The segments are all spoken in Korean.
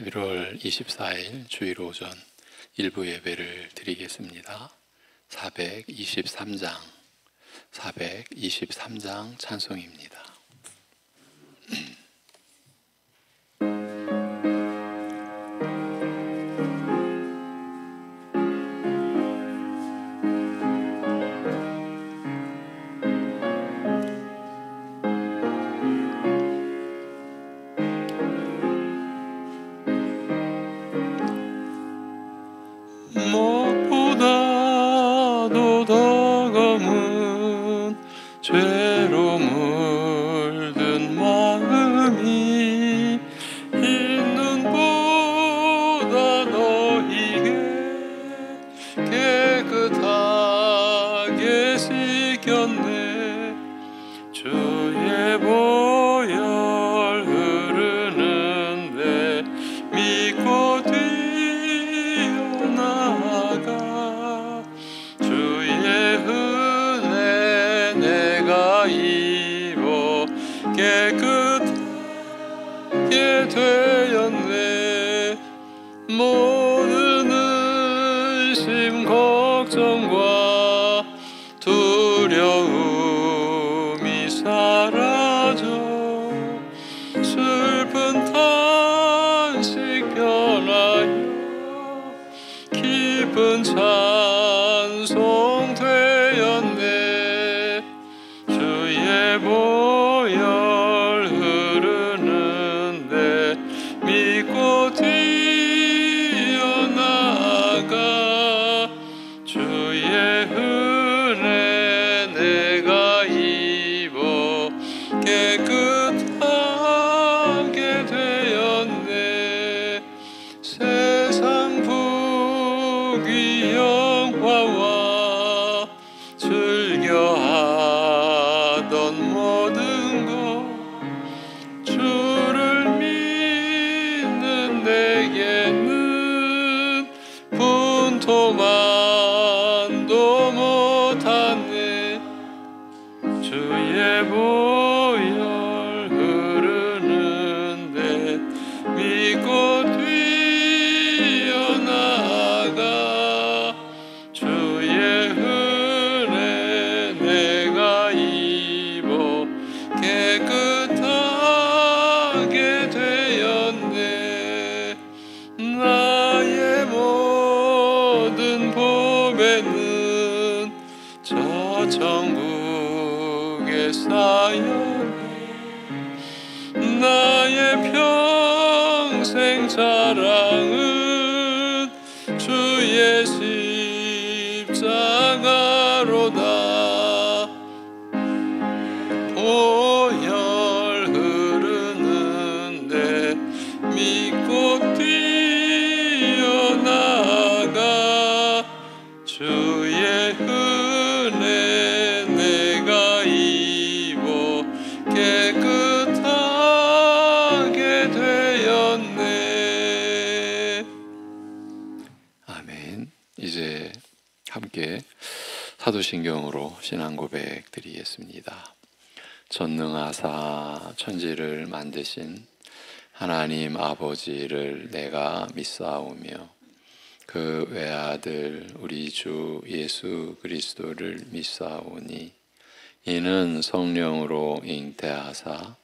11월 24일 주일 오전 일부 예배를 드리겠습니다. 423장 찬송입니다. 무엇보다도 더 검은 죄로 물든 마음이 흰 눈보다 너희게 깨끗하게 씻겼네. 주의 보혈 흐르는데 믿고 뛰어나가 주의 은혜 내가 입어 깨끗하게 되었네. 모든 의심 걱정과 두려움이 사라져 슬픈 탄식 변하여 기쁜 찬송 되었네. 주의 보혈 흐르는데 믿고 뛰어나가 주의 은혜 내가 입어 깨끗하게 되었네. 세상 부귀 영화와 즐겨하던 모든 것 주를 믿는 내게는 분토만도 못하네. 주의 보혈 흐르는데 믿고 뛰어나가 주의 은혜 내가 입어 깨끗하게 되었네. 나의 모든 보배는 저 천국에 쌓였네. 나의 평생 자랑은 주의 십자가로다. 보혈 흐르는데 믿고 뛰어나가 주의 은혜 내가 입어 깨끗하게 되었네. 아멘. 이제 함께 사도신경으로 신앙 고백 드리겠습니다. 전능하사 천지를 만드신 하나님 아버지를 내가 믿사오며 그 외아들 우리 주 예수 그리스도를 믿사오니 이는 성령으로 잉태하사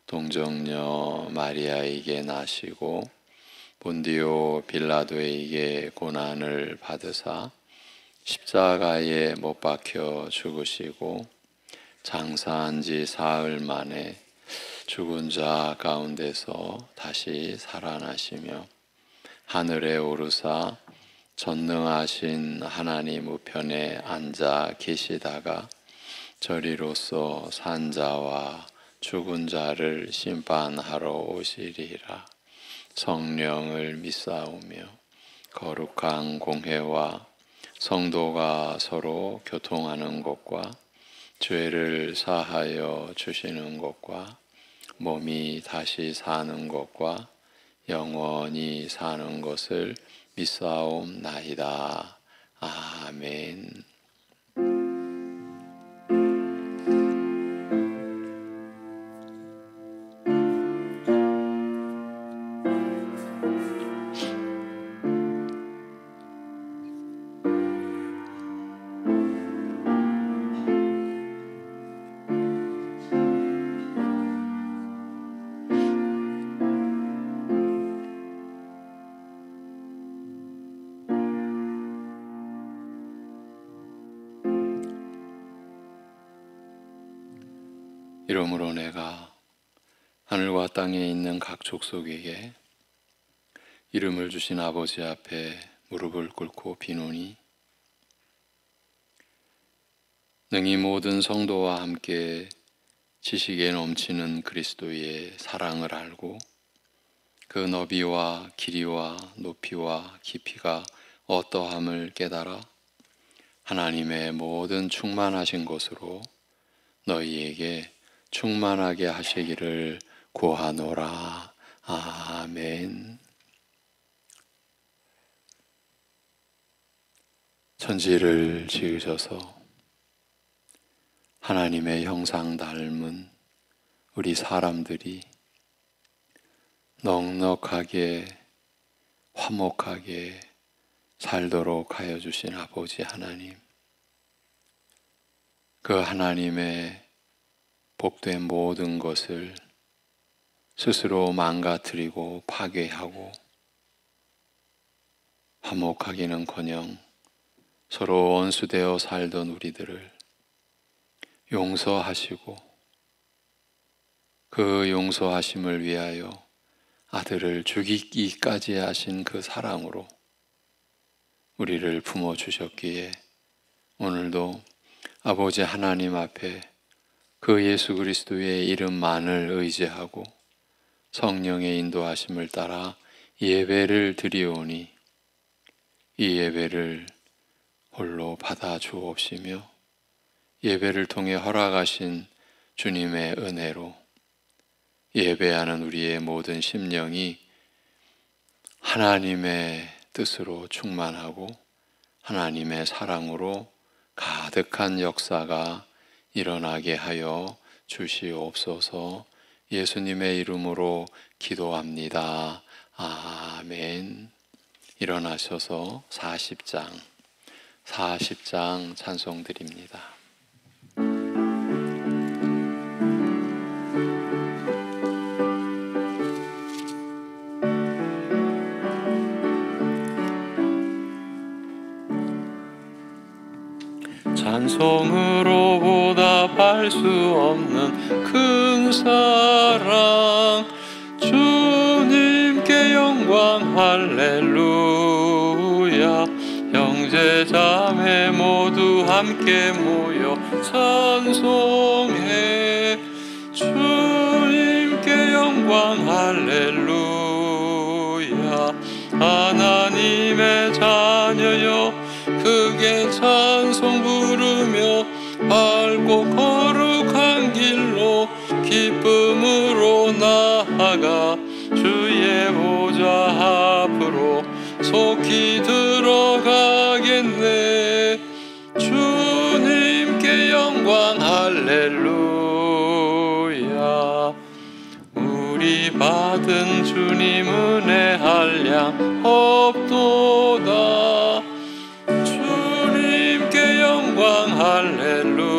동정녀 마리아에게 나시고 본디오 빌라도에게 고난을 받으사 십자가에 못 박혀 죽으시고 장사한 지 사흘 만에 죽은 자 가운데서 다시 살아나시며 하늘에 오르사 전능하신 하나님 우편에 앉아 계시다가 저리로서 산 자와 죽은 자를 심판하러 오시리라. 성령을 믿사오며 거룩한 공회와 성도가 서로 교통하는 것과 죄를 사하여 주시는 것과 몸이 다시 사는 것과 영원히 사는 것을 믿사옵나이다. 아멘. 이러므로 내가 하늘과 땅에 있는 각 족속에게 이름을 주신 아버지 앞에 무릎을 꿇고 비노니 능히 모든 성도와 함께 지식에 넘치는 그리스도의 사랑을 알고 그 너비와 길이와 높이와 깊이가 어떠함을 깨달아 하나님의 모든 충만하신 것으로 너희에게 충만하게 하시기를 구하노라. 아멘. 천지를 지으셔서 하나님의 형상 닮은 우리 사람들이 넉넉하게 화목하게 살도록 하여 주신 아버지 하나님, 그 하나님의 복된 모든 것을 스스로 망가뜨리고 파괴하고 화목하기는커녕 서로 원수되어 살던 우리들을 용서하시고 그 용서하심을 위하여 아들을 죽이기까지 하신 그 사랑으로 우리를 품어주셨기에 오늘도 아버지 하나님 앞에 그 예수 그리스도의 이름만을 의지하고 성령의 인도하심을 따라 예배를 드리오니 이 예배를 홀로 받아 주옵시며 예배를 통해 허락하신 주님의 은혜로 예배하는 우리의 모든 심령이 하나님의 뜻으로 충만하고 하나님의 사랑으로 가득한 역사가 일어나게 하여 주시옵소서. 예수님의 이름으로 기도합니다. 아멘. 일어나셔서 40장 찬송 드립니다. 찬송으로 보답할 수 없는 큰 사랑, 주님께 영광 할렐루야. 형제 자매 모두 함께 모여 찬송해. 주님께 영광 할렐루야. 하나님의 자녀여 크게 찬송 부르며 밝고 거룩한 길로 기쁨으로 나아가 주의 보좌 앞으로 속히 들어가겠네. 주님께 영광 할렐루야. 우리 받은 주님 은혜 한량 없도다. 주님께 영광 할렐루야.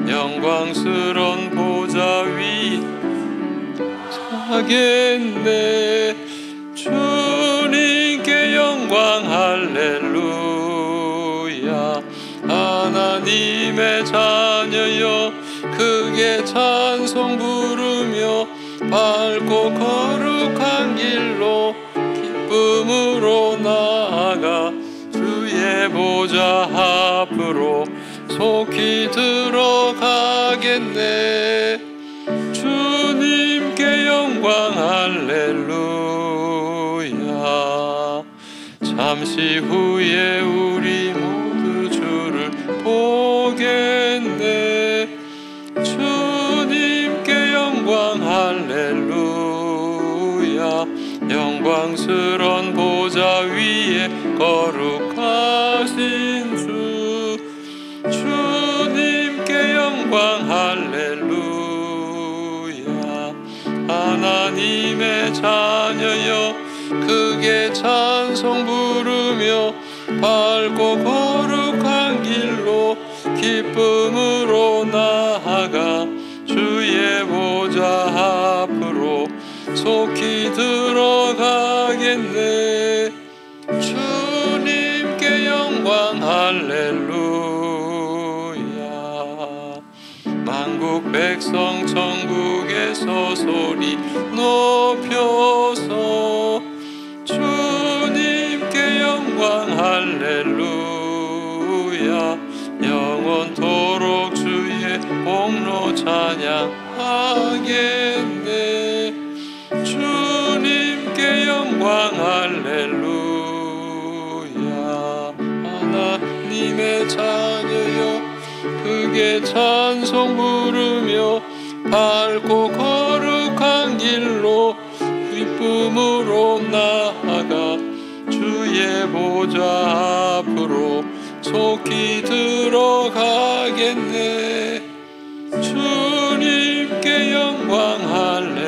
영광스런 보좌 위 서겠네. 주님께 영광 할렐루야. 하나님의 자녀여 크게 찬송 부르며 밝고 거룩한 길로 기쁨으로 나아가 주의 보좌 앞으로 속히 들어가겠네. 주님께 영광 할렐루야. 잠시 후에 우리 모두 주를 보겠네. 주님께 영광 할렐루야. 영광스런 보좌 위에 거룩하신 주, 주님께 영광 할렐루야. 하나님의 자녀여 크게 찬송 부르며 밝고 거룩한 길로 기쁨으로 나아가 주의 보좌 앞으로 속히 들어가겠네. 주님께 영광 할렐루야. 백성 천국에서 소리 높여서 주님께 영광 할렐루야 영원토록 주의 공로 찬양하겠네 주님께 영광 할렐루야 하나님의 자녀여 크게 찬송 부르며 밝고 거룩한 길로 기쁨으로 나아가 주의 보좌 앞으로 속히 들어가겠네 주님께 영광 할렐루야.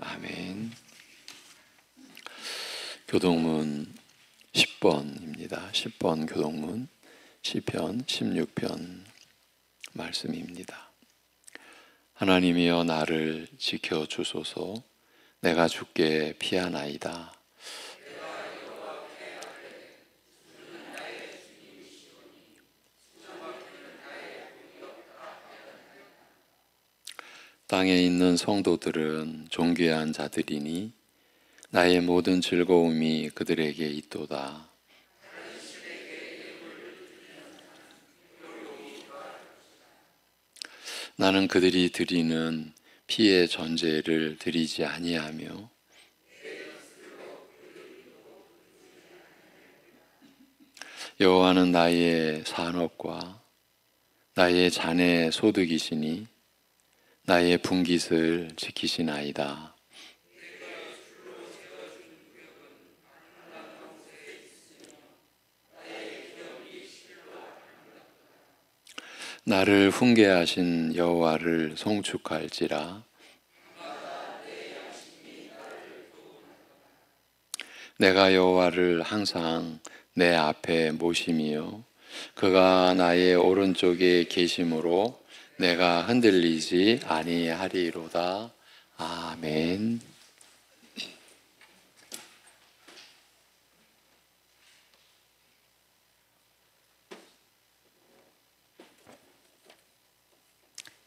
아멘. 교동문 10번입니다. 10번 교동문 시편 16편 말씀입니다. 하나님이여 나를 지켜주소서 내가 주께 피하나이다. 땅에 있는 성도들은 존귀한 자들이니 나의 모든 즐거움이 그들에게 있도다. 나는 그들이 드리는 피의 전제를 드리지 아니하며 여호와는 나의 산업과 나의 잔의 소득이시니 나의 분깃을 지키시나이다. 나를 훈계하신 여호와를 송축할지라. 내가 여호와를 항상 내 앞에 모심이요 그가 나의 오른쪽에 계심으로 내가 흔들리지 아니하리로다. 아멘.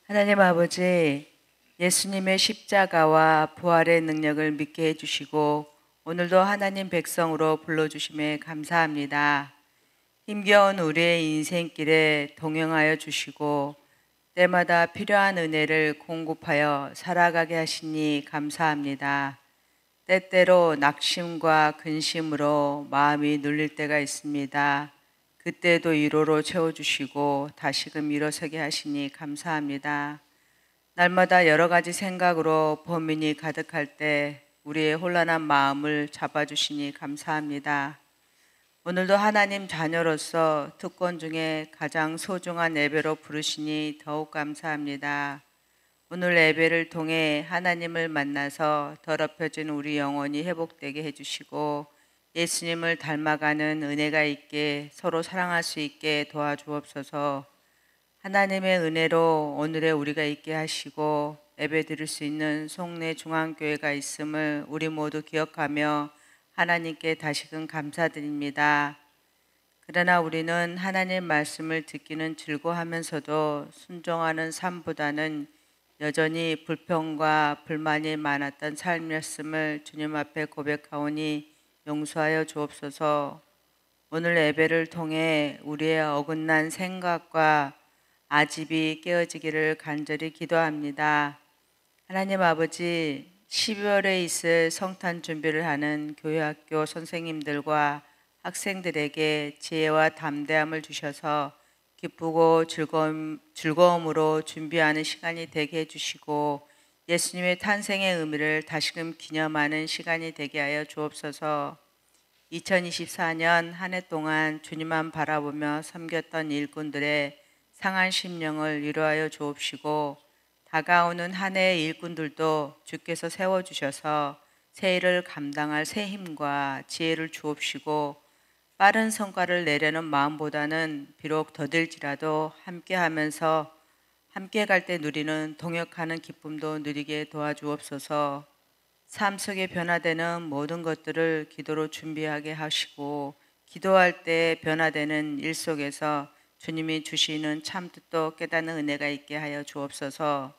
하나님 아버지, 예수님의 십자가와 부활의 능력을 믿게 해주시고 오늘도 하나님 백성으로 불러주심에 감사합니다. 힘겨운 우리의 인생길에 동행하여 주시고 때마다 필요한 은혜를 공급하여 살아가게 하시니 감사합니다. 때때로 낙심과 근심으로 마음이 눌릴 때가 있습니다. 그때도 위로로 채워주시고 다시금 일어서게 하시니 감사합니다. 날마다 여러 가지 생각으로 범인이 가득할 때 우리의 혼란한 마음을 잡아주시니 감사합니다. 오늘도 하나님 자녀로서 특권 중에 가장 소중한 예배로 부르시니 더욱 감사합니다. 오늘 예배를 통해 하나님을 만나서 더럽혀진 우리 영혼이 회복되게 해주시고 예수님을 닮아가는 은혜가 있게 서로 사랑할 수 있게 도와주옵소서. 하나님의 은혜로 오늘의 우리가 있게 하시고 예배 드릴 수 있는 송내 중앙교회가 있음을 우리 모두 기억하며 하나님께 다시금 감사드립니다. 그러나 우리는 하나님 말씀을 듣기는 즐거워하면서도 순종하는 삶보다는 여전히 불평과 불만이 많았던 삶이었음을 주님 앞에 고백하오니 용서하여 주옵소서. 오늘 예배를 통해 우리의 어긋난 생각과 아집이 깨어지기를 간절히 기도합니다. 하나님 아버지, 12월에 있을 성탄 준비를 하는 교회학교 선생님들과 학생들에게 지혜와 담대함을 주셔서 기쁘고 즐거움으로 준비하는 시간이 되게 해주시고 예수님의 탄생의 의미를 다시금 기념하는 시간이 되게 하여 주옵소서. 2024년 한 해 동안 주님만 바라보며 섬겼던 일꾼들의 상한 심령을 위로하여 주옵시고 다가오는 한 해의 일꾼들도 주께서 세워주셔서 새 일을 감당할 새 힘과 지혜를 주옵시고 빠른 성과를 내려는 마음보다는 비록 더딜지라도 함께하면서 함께 갈 때 누리는 동역하는 기쁨도 누리게 도와주옵소서. 삶 속에 변화되는 모든 것들을 기도로 준비하게 하시고 기도할 때 변화되는 일 속에서 주님이 주시는 참 뜻도 깨닫는 은혜가 있게 하여 주옵소서.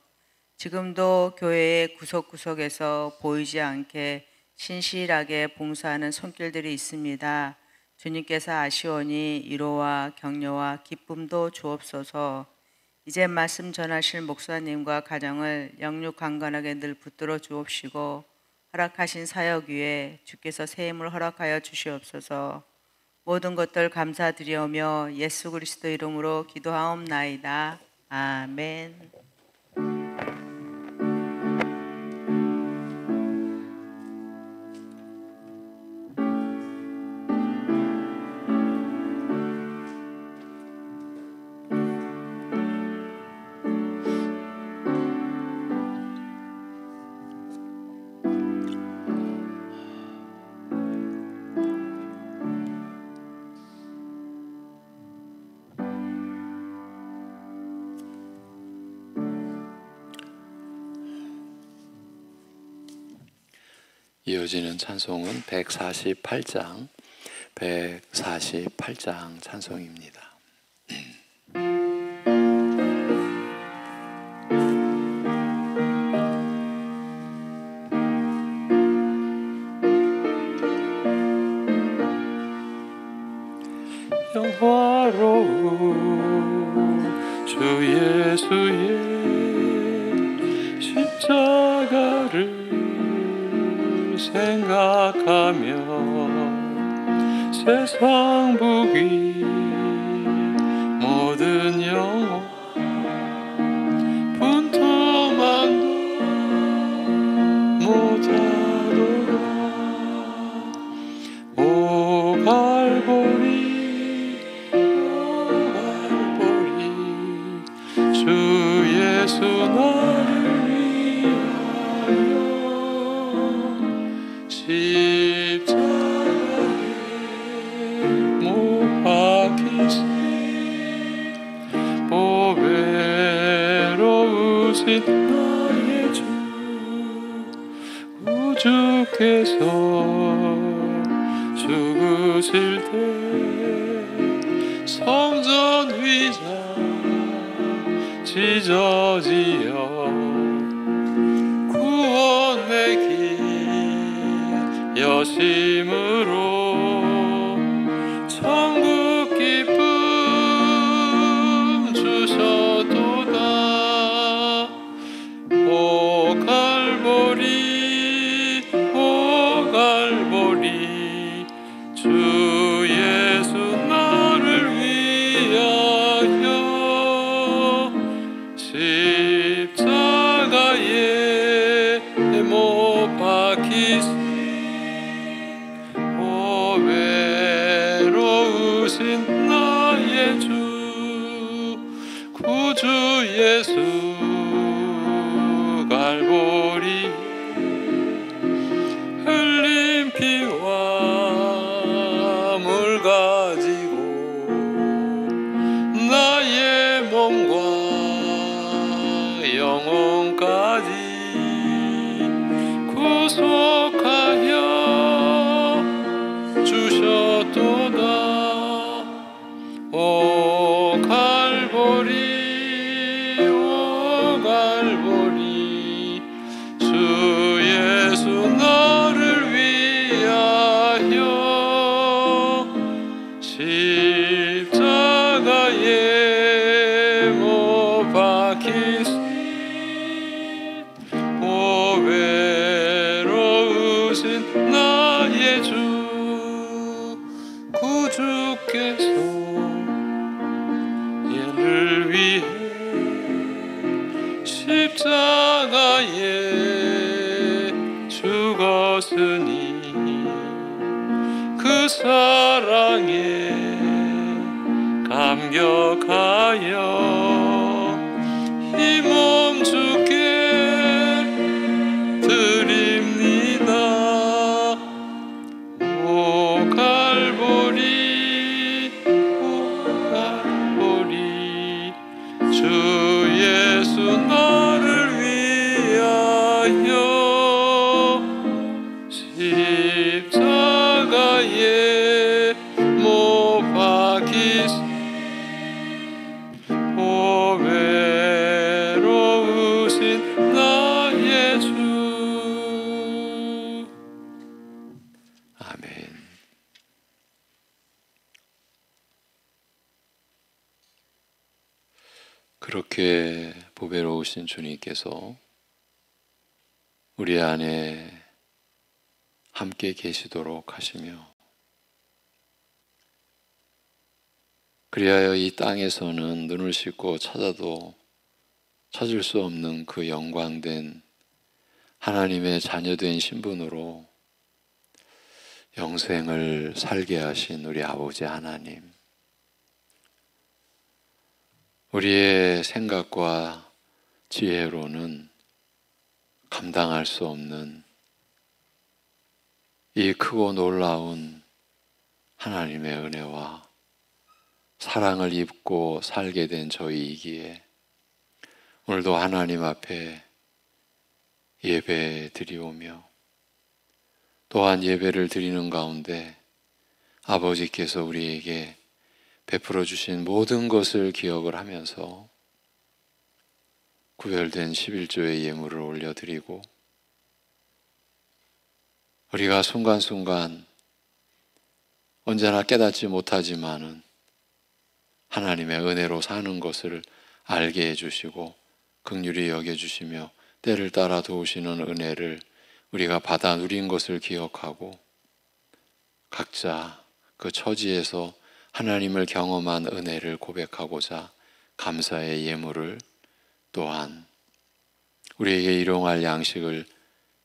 지금도 교회의 구석구석에서 보이지 않게 신실하게 봉사하는 손길들이 있습니다. 주님께서 아시오니 위로와 격려와 기쁨도 주옵소서. 이제 말씀 전하실 목사님과 가정을 영육 강건하게 늘 붙들어 주옵시고 허락하신 사역 위에 주께서 새 힘을 허락하여 주시옵소서. 모든 것들 감사드리오며 예수 그리스도 이름으로 기도하옵나이다. 아멘. 이어지는 찬송은 148장 찬송입니다. 영화로운 주 예수의 십자가를 생각하며 세상 부귀 모든 영혼 분토만도 못하도록 오 갈보리 주 예수 나를 위하여 십자가에 못 박히신 오 외로우신 나의 주 구주께서 죽으실 때 성전 위장 찢어지어 구원의 길 여심으로 천국 기쁨 주셔도다. 오 갈보리 주 예수 나를 위하여 십자가에 못 박히신 오 외로우신 나의 주 구주 예수 갈보리 흘린 피와 물 가지고 나의 몸과 영혼까지 구속하여 주셨도다. 오 갈보리 주 예수 나를 위하여 십자가에 못 박히신 오 외로우신 나의 주 구주께서 얘를 위해 십자가에 죽었으니 그 사랑에 감격하여 이 몸 주께 드립니다. 오 갈보리 주 예수 나를 위하여 십자가에 못 박히신 그렇게 보배로우신 주님께서 우리 안에 함께 계시도록 하시며, 그리하여 이 땅에서는 눈을 씻고 찾아도 찾을 수 없는 그 영광된 하나님의 자녀된 신분으로 영생을 살게 하신 우리 아버지 하나님, 우리의 생각과 지혜로는 감당할 수 없는 이 크고 놀라운 하나님의 은혜와 사랑을 입고 살게 된 저희이기에 오늘도 하나님 앞에 예배 드리오며, 또한 예배를 드리는 가운데 아버지께서 우리에게 베풀어 주신 모든 것을 기억을 하면서 구별된 11조의 예물을 올려드리고, 우리가 순간순간 언제나 깨닫지 못하지만은 하나님의 은혜로 사는 것을 알게 해주시고 긍휼히 여겨주시며 때를 따라 도우시는 은혜를 우리가 받아 누린 것을 기억하고, 각자 그 처지에서 하나님을 경험한 은혜를 고백하고자 감사의 예물을, 또한 우리에게 일용할 양식을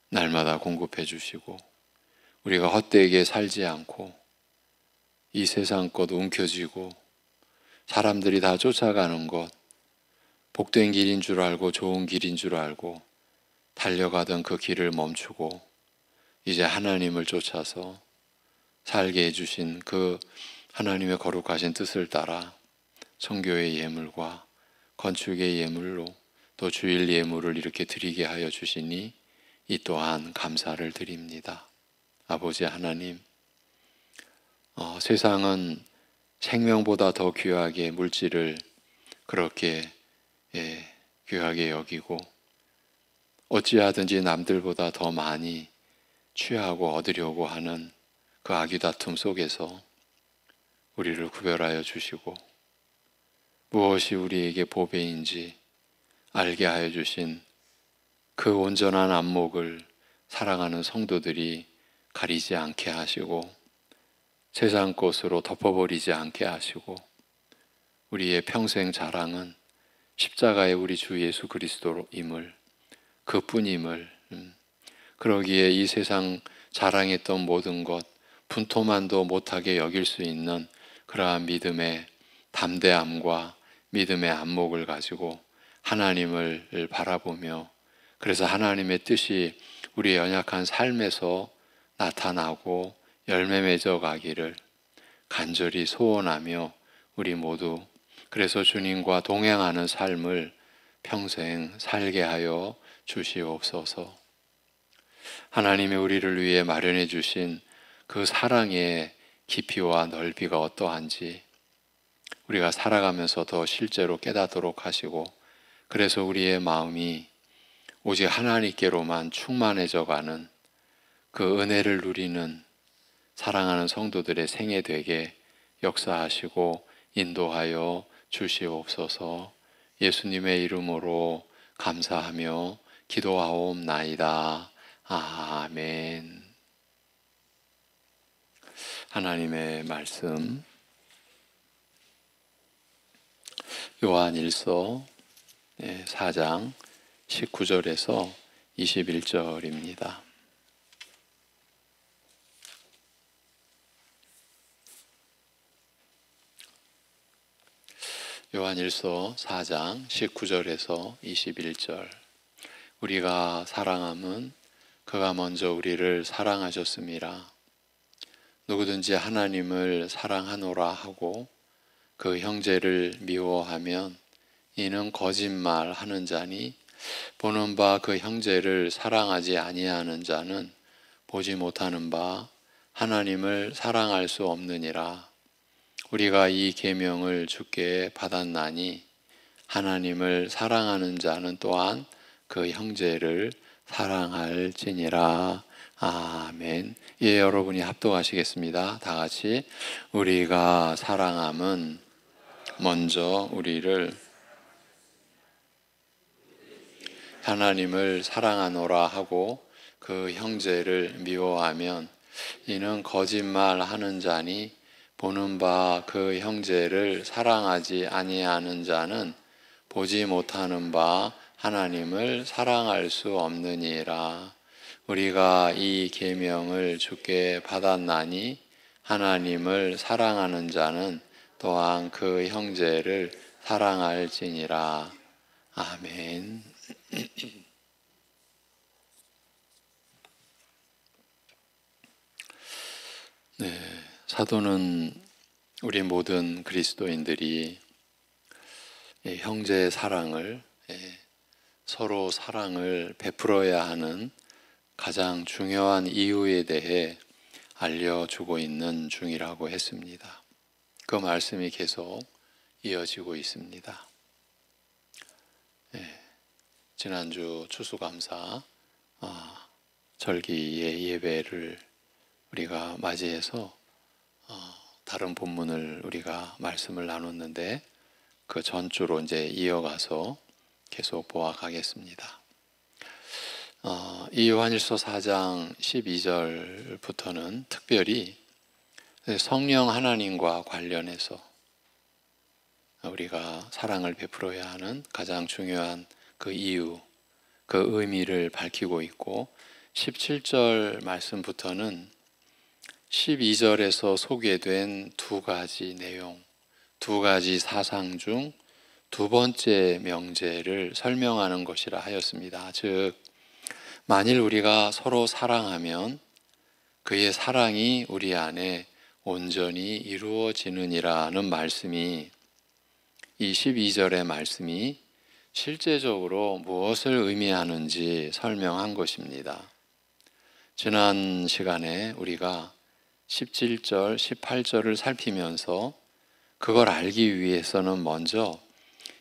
날마다 공급해 주시고, 우리가 헛되게 살지 않고 이 세상 것 움켜쥐고 사람들이 다 쫓아가는 것, 복된 길인 줄 알고 좋은 길인 줄 알고 달려가던 그 길을 멈추고 이제 하나님을 쫓아서 살게 해주신 그 하나님의 거룩하신 뜻을 따라 성교의 예물과 건축의 예물로 또 주일 예물을 이렇게 드리게 하여 주시니 이 또한 감사를 드립니다. 아버지 하나님, 세상은 생명보다 더 귀하게 물질을 그렇게 귀하게 여기고 어찌하든지 남들보다 더 많이 취하고 얻으려고 하는 그 악유다툼 속에서 우리를 구별하여 주시고 무엇이 우리에게 보배인지 알게 하여 주신 그 온전한 안목을 사랑하는 성도들이 가리지 않게 하시고 세상 것으로 덮어버리지 않게 하시고, 우리의 평생 자랑은 십자가의 우리 주 예수 그리스도임을, 그뿐임을, 그러기에 이 세상 자랑했던 모든 것 분토만도 못하게 여길 수 있는 그러한 믿음의 담대함과 믿음의 안목을 가지고 하나님을 바라보며, 그래서 하나님의 뜻이 우리의 연약한 삶에서 나타나고 열매 맺어 가기를 간절히 소원하며 우리 모두 그래서 주님과 동행하는 삶을 평생 살게 하여 주시옵소서. 하나님이 우리를 위해 마련해 주신 그 사랑의 깊이와 넓이가 어떠한지 우리가 살아가면서 더 실제로 깨닫도록 하시고, 그래서 우리의 마음이 오직 하나님께로만 충만해져 가는 그 은혜를 누리는 사랑하는 성도들의 생애 되게 역사하시고 인도하여 주시옵소서. 예수님의 이름으로 감사하며 기도하옵나이다. 아멘. 하나님의 말씀 요한일서 4장 19절에서 21절입니다. 요한일서 4장 19절에서 21절. 우리가 사랑함은 그가 먼저 우리를 사랑하셨음이라. 누구든지 하나님을 사랑하노라 하고 그 형제를 미워하면 이는 거짓말하는 자니, 보는 바 그 형제를 사랑하지 아니하는 자는 보지 못하는 바 하나님을 사랑할 수 없느니라. 우리가 이 계명을 주께 받았나니 하나님을 사랑하는 자는 또한 그 형제를 사랑할지니라. 아멘. 예, 여러분이 합독하시겠습니다. 다 같이. 우리가 사랑함은 먼저 우리를 하나님을 사랑하노라 하고 그 형제를 미워하면 이는 거짓말하는 자니 보는 바 그 형제를 사랑하지 아니하는 자는 보지 못하는 바 하나님을 사랑할 수 없느니라. 우리가 이 계명을 주께 받았나니 하나님을 사랑하는 자는 또한 그 형제를 사랑할지니라. 아멘. 네, 사도는 우리 모든 그리스도인들이 형제의 사랑을, 서로 사랑을 베풀어야 하는 가장 중요한 이유에 대해 알려주고 있는 중이라고 했습니다. 그 말씀이 계속 이어지고 있습니다. 지난주 추수감사 절기의 예배를 우리가 맞이해서 다른 본문을 우리가 말씀을 나눴는데 그 전주로 이제 이어가서 계속 보아가겠습니다. 이 요한일서 4장 12절부터는 특별히 성령 하나님과 관련해서 우리가 사랑을 베풀어야 하는 가장 중요한 그 이유, 그 의미를 밝히고 있고 17절 말씀부터는 12절에서 소개된 두 가지 내용, 두 가지 사상 중 두 번째 명제를 설명하는 것이라 하였습니다. 즉, 만일 우리가 서로 사랑하면 그의 사랑이 우리 안에 온전히 이루어지느니라는 말씀이, 이 12절의 말씀이 실제적으로 무엇을 의미하는지 설명한 것입니다. 지난 시간에 우리가 17절, 18절을 살피면서 그걸 알기 위해서는 먼저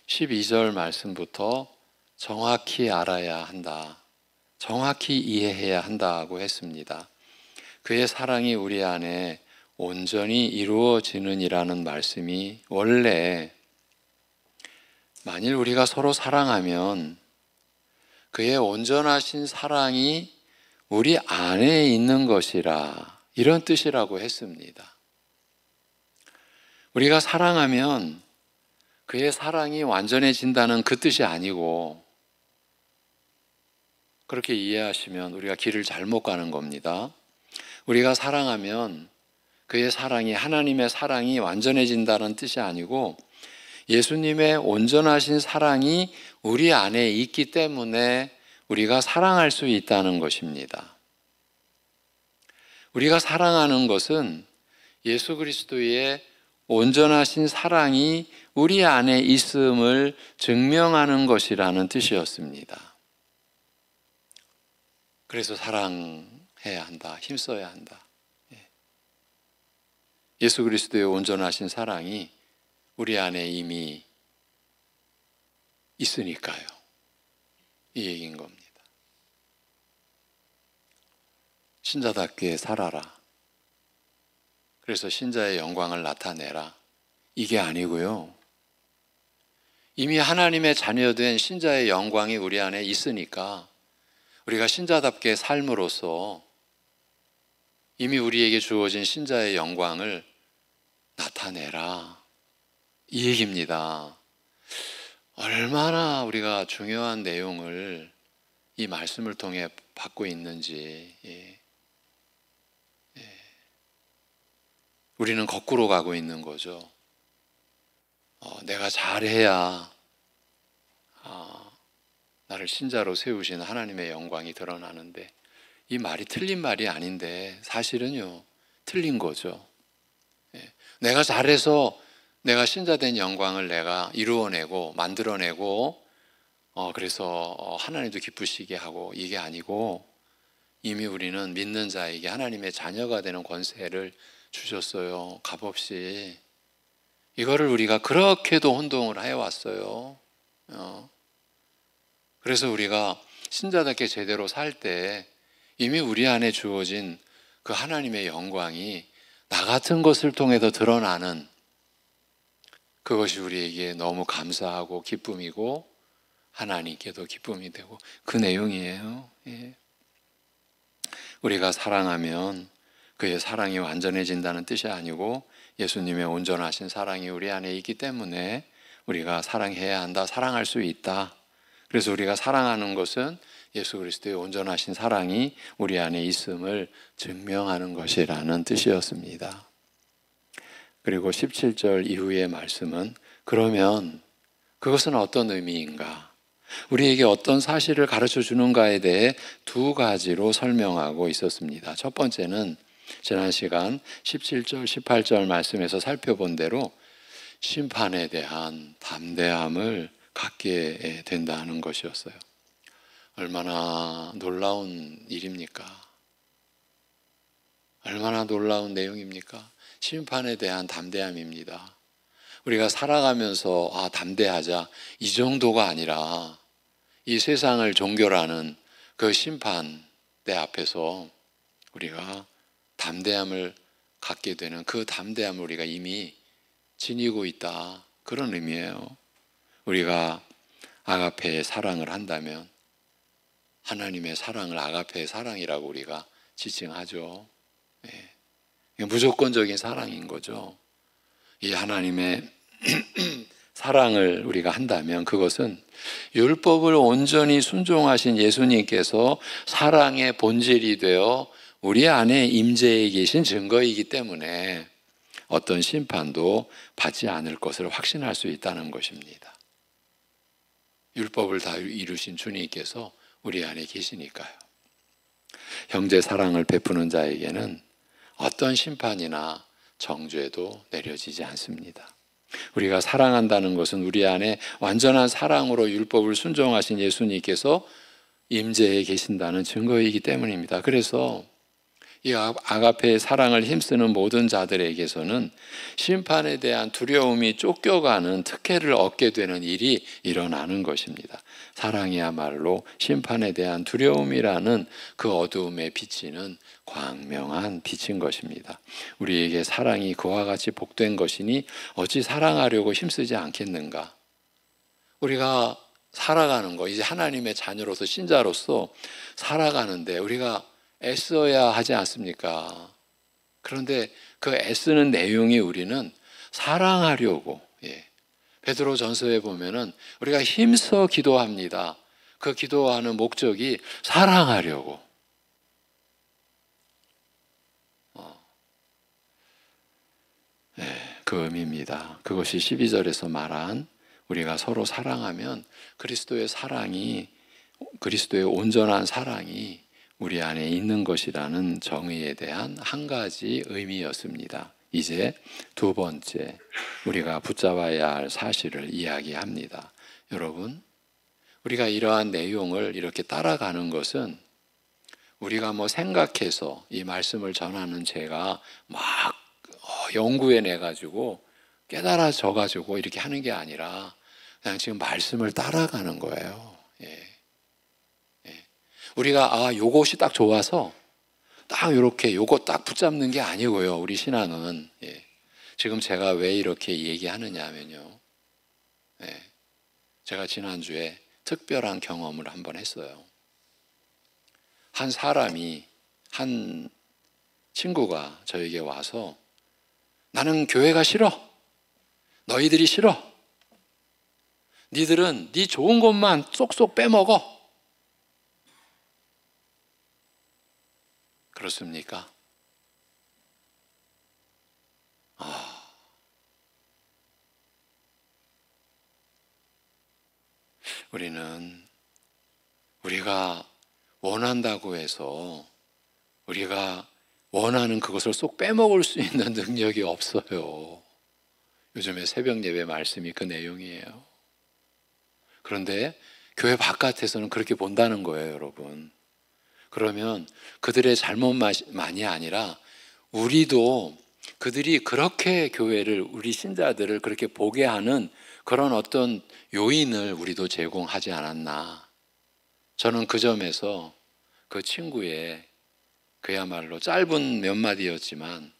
12절 말씀부터 정확히 알아야 한다, 정확히 이해해야 한다고 했습니다. 그의 사랑이 우리 안에 온전히 이루어지느니라는 말씀이 원래 만일 우리가 서로 사랑하면 그의 온전하신 사랑이 우리 안에 있는 것이라, 이런 뜻이라고 했습니다. 우리가 사랑하면 그의 사랑이 완전해진다는 그 뜻이 아니고, 그렇게 이해하시면 우리가 길을 잘못 가는 겁니다. 우리가 사랑하면 그의 사랑이, 하나님의 사랑이 완전해진다는 뜻이 아니고 예수님의 온전하신 사랑이 우리 안에 있기 때문에 우리가 사랑할 수 있다는 것입니다. 우리가 사랑하는 것은 예수 그리스도의 온전하신 사랑이 우리 안에 있음을 증명하는 것이라는 뜻이었습니다. 그래서 사랑해야 한다, 힘써야 한다. 예수 그리스도의 온전하신 사랑이 우리 안에 이미 있으니까요. 이 얘기인 겁니다. 신자답게 살아라. 그래서 신자의 영광을 나타내라. 이게 아니고요. 이미 하나님의 자녀된 신자의 영광이 우리 안에 있으니까 우리가 신자답게 삶으로써 이미 우리에게 주어진 신자의 영광을 나타내라. 이 얘기입니다. 얼마나 우리가 중요한 내용을 이 말씀을 통해 받고 있는지. 우리는 거꾸로 가고 있는 거죠. 내가 잘해야 나를 신자로 세우신 하나님의 영광이 드러나는데, 이 말이 틀린 말이 아닌데 사실은요 틀린 거죠. 내가 잘해서 내가 신자된 영광을 내가 이루어내고 만들어내고 그래서 하나님도 기쁘시게 하고, 이게 아니고 이미 우리는 믿는 자에게 하나님의 자녀가 되는 권세를 주셨어요. 값없이. 이거를 우리가 그렇게도 혼동을 해왔어요. 그래서 우리가 신자답게 제대로 살 때 이미 우리 안에 주어진 그 하나님의 영광이 나 같은 것을 통해서 드러나는, 그것이 우리에게 너무 감사하고 기쁨이고 하나님께도 기쁨이 되고 그 내용이에요. 예. 우리가 사랑하면 그의 사랑이 완전해진다는 뜻이 아니고 예수님의 온전하신 사랑이 우리 안에 있기 때문에 우리가 사랑해야 한다, 사랑할 수 있다. 그래서 우리가 사랑하는 것은 예수 그리스도의 온전하신 사랑이 우리 안에 있음을 증명하는 것이라는 뜻이었습니다. 그리고 17절 이후의 말씀은 그러면 그것은 어떤 의미인가? 우리에게 어떤 사실을 가르쳐 주는가에 대해 두 가지로 설명하고 있었습니다. 첫 번째는 지난 시간 17절, 18절 말씀에서 살펴본 대로 심판에 대한 담대함을 갖게 된다는 것이었어요. 얼마나 놀라운 일입니까? 얼마나 놀라운 내용입니까? 심판에 대한 담대함입니다. 우리가 살아가면서 담대하자 이 정도가 아니라 이 세상을 종결하는 그 심판대 앞에서 우리가 담대함을 갖게 되는 그 담대함을 우리가 이미 지니고 있다. 그런 의미예요. 우리가 아가페의 사랑을 한다면 하나님의 사랑을 아가페의 사랑이라고 우리가 지칭하죠. 예. 무조건적인 사랑인 거죠. 이 하나님의 사랑을 우리가 한다면 그것은 율법을 온전히 순종하신 예수님께서 사랑의 본질이 되어 우리 안에 임재해 계신 증거이기 때문에 어떤 심판도 받지 않을 것을 확신할 수 있다는 것입니다. 율법을 다 이루신 주님께서 우리 안에 계시니까요. 형제 사랑을 베푸는 자에게는 어떤 심판이나 정죄도 내려지지 않습니다. 우리가 사랑한다는 것은 우리 안에 완전한 사랑으로 율법을 순종하신 예수님께서 임재해 계신다는 증거이기 때문입니다. 그래서 이 아가페의 사랑을 힘쓰는 모든 자들에게서는 심판에 대한 두려움이 쫓겨가는 특혜를 얻게 되는 일이 일어나는 것입니다. 사랑이야말로 심판에 대한 두려움이라는 그 어두움에 비치는 광명한 빛인 것입니다. 우리에게 사랑이 그와 같이 복된 것이니 어찌 사랑하려고 힘쓰지 않겠는가? 우리가 살아가는 거, 이제 하나님의 자녀로서 신자로서 살아가는데 우리가 애써야 하지 않습니까? 그런데 그 애쓰는 내용이 우리는 사랑하려고, 베드로 전서에 보면은 우리가 힘써 기도합니다. 그 기도하는 목적이 사랑하려고. 그 의미입니다. 그것이 12절에서 말한 우리가 서로 사랑하면 그리스도의 사랑이, 그리스도의 온전한 사랑이 우리 안에 있는 것이라는 정의에 대한 한 가지 의미였습니다. 이제 두 번째, 우리가 붙잡아야 할 사실을 이야기합니다. 여러분, 우리가 이러한 내용을 이렇게 따라가는 것은 우리가 생각해서 이 말씀을 전하는 제가 막 연구해내가지고 깨달아져가지고 이렇게 하는 게 아니라 그냥 지금 말씀을 따라가는 거예요. 우리가 요것이 딱 좋아서 딱 이렇게 요거 딱 붙잡는 게 아니고요. 우리 신앙은 지금 제가 왜 이렇게 얘기하느냐 하면요, 제가 지난주에 특별한 경험을 한번 했어요. 한 사람이, 한 친구가 저에게 와서 나는 교회가 싫어. 너희들이 싫어. 니들은 네 좋은 것만 쏙쏙 빼먹어. 그렇습니까? 우리가 원한다고 해서 우리가 원하는 그것을 쏙 빼먹을 수 있는 능력이 없어요. 요즘에 새벽 예배 말씀이 그 내용이에요. 그런데 교회 바깥에서는 그렇게 본다는 거예요, 여러분. 그러면 그들의 잘못만이 아니라 우리도 그들이 그렇게 교회를, 우리 신자들을 그렇게 보게 하는 그런 어떤 요인을 우리도 제공하지 않았나. 저는 그 점에서 그 친구의 그야말로 짧은 몇 마디였지만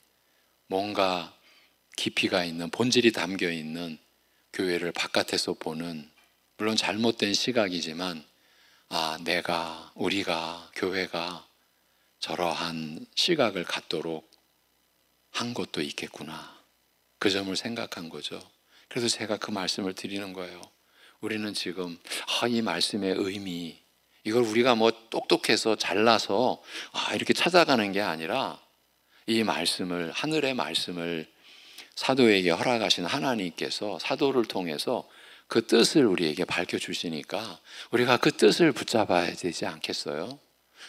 뭔가 깊이가 있는, 본질이 담겨 있는 교회를 바깥에서 보는 물론 잘못된 시각이지만 우리가 교회가 저러한 시각을 갖도록 한 것도 있겠구나. 그 점을 생각한 거죠. 그래서 제가 그 말씀을 드리는 거예요. 우리는 지금 이 말씀의 의미, 이걸 우리가 뭐 똑똑해서 잘나서 이렇게 찾아가는 게 아니라 이 말씀을, 하늘의 말씀을 사도에게 허락하신 하나님께서 사도를 통해서 그 뜻을 우리에게 밝혀주시니까 우리가 그 뜻을 붙잡아야 되지 않겠어요?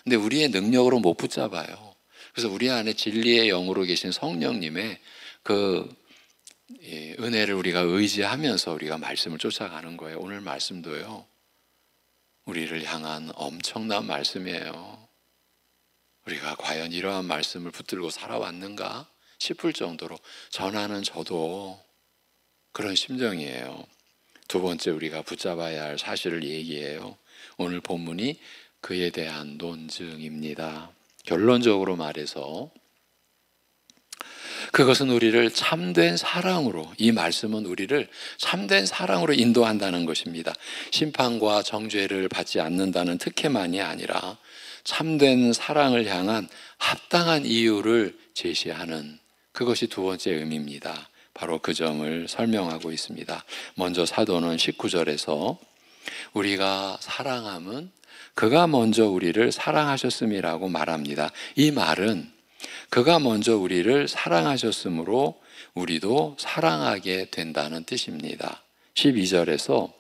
근데 우리의 능력으로 못 붙잡아요. 그래서 우리 안에 진리의 영으로 계신 성령님의 그 은혜를 우리가 의지하면서 우리가 말씀을 쫓아가는 거예요. 오늘 말씀도요, 우리를 향한 엄청난 말씀이에요. 우리가 과연 이러한 말씀을 붙들고 살아왔는가 싶을 정도로 전하는 저도 그런 심정이에요. 두 번째 우리가 붙잡아야 할 사실을 얘기해요. 오늘 본문이 그에 대한 논증입니다. 결론적으로 말해서 그것은 우리를 참된 사랑으로, 이 말씀은 우리를 참된 사랑으로 인도한다는 것입니다. 심판과 정죄를 받지 않는다는 특혜만이 아니라 참된 사랑을 향한 합당한 이유를 제시하는, 그것이 두 번째 의미입니다. 바로 그 점을 설명하고 있습니다. 먼저 사도는 19절에서 우리가 사랑함은 그가 먼저 우리를 사랑하셨음이라고 말합니다. 이 말은 그가 먼저 우리를 사랑하셨으므로 우리도 사랑하게 된다는 뜻입니다. 12절에서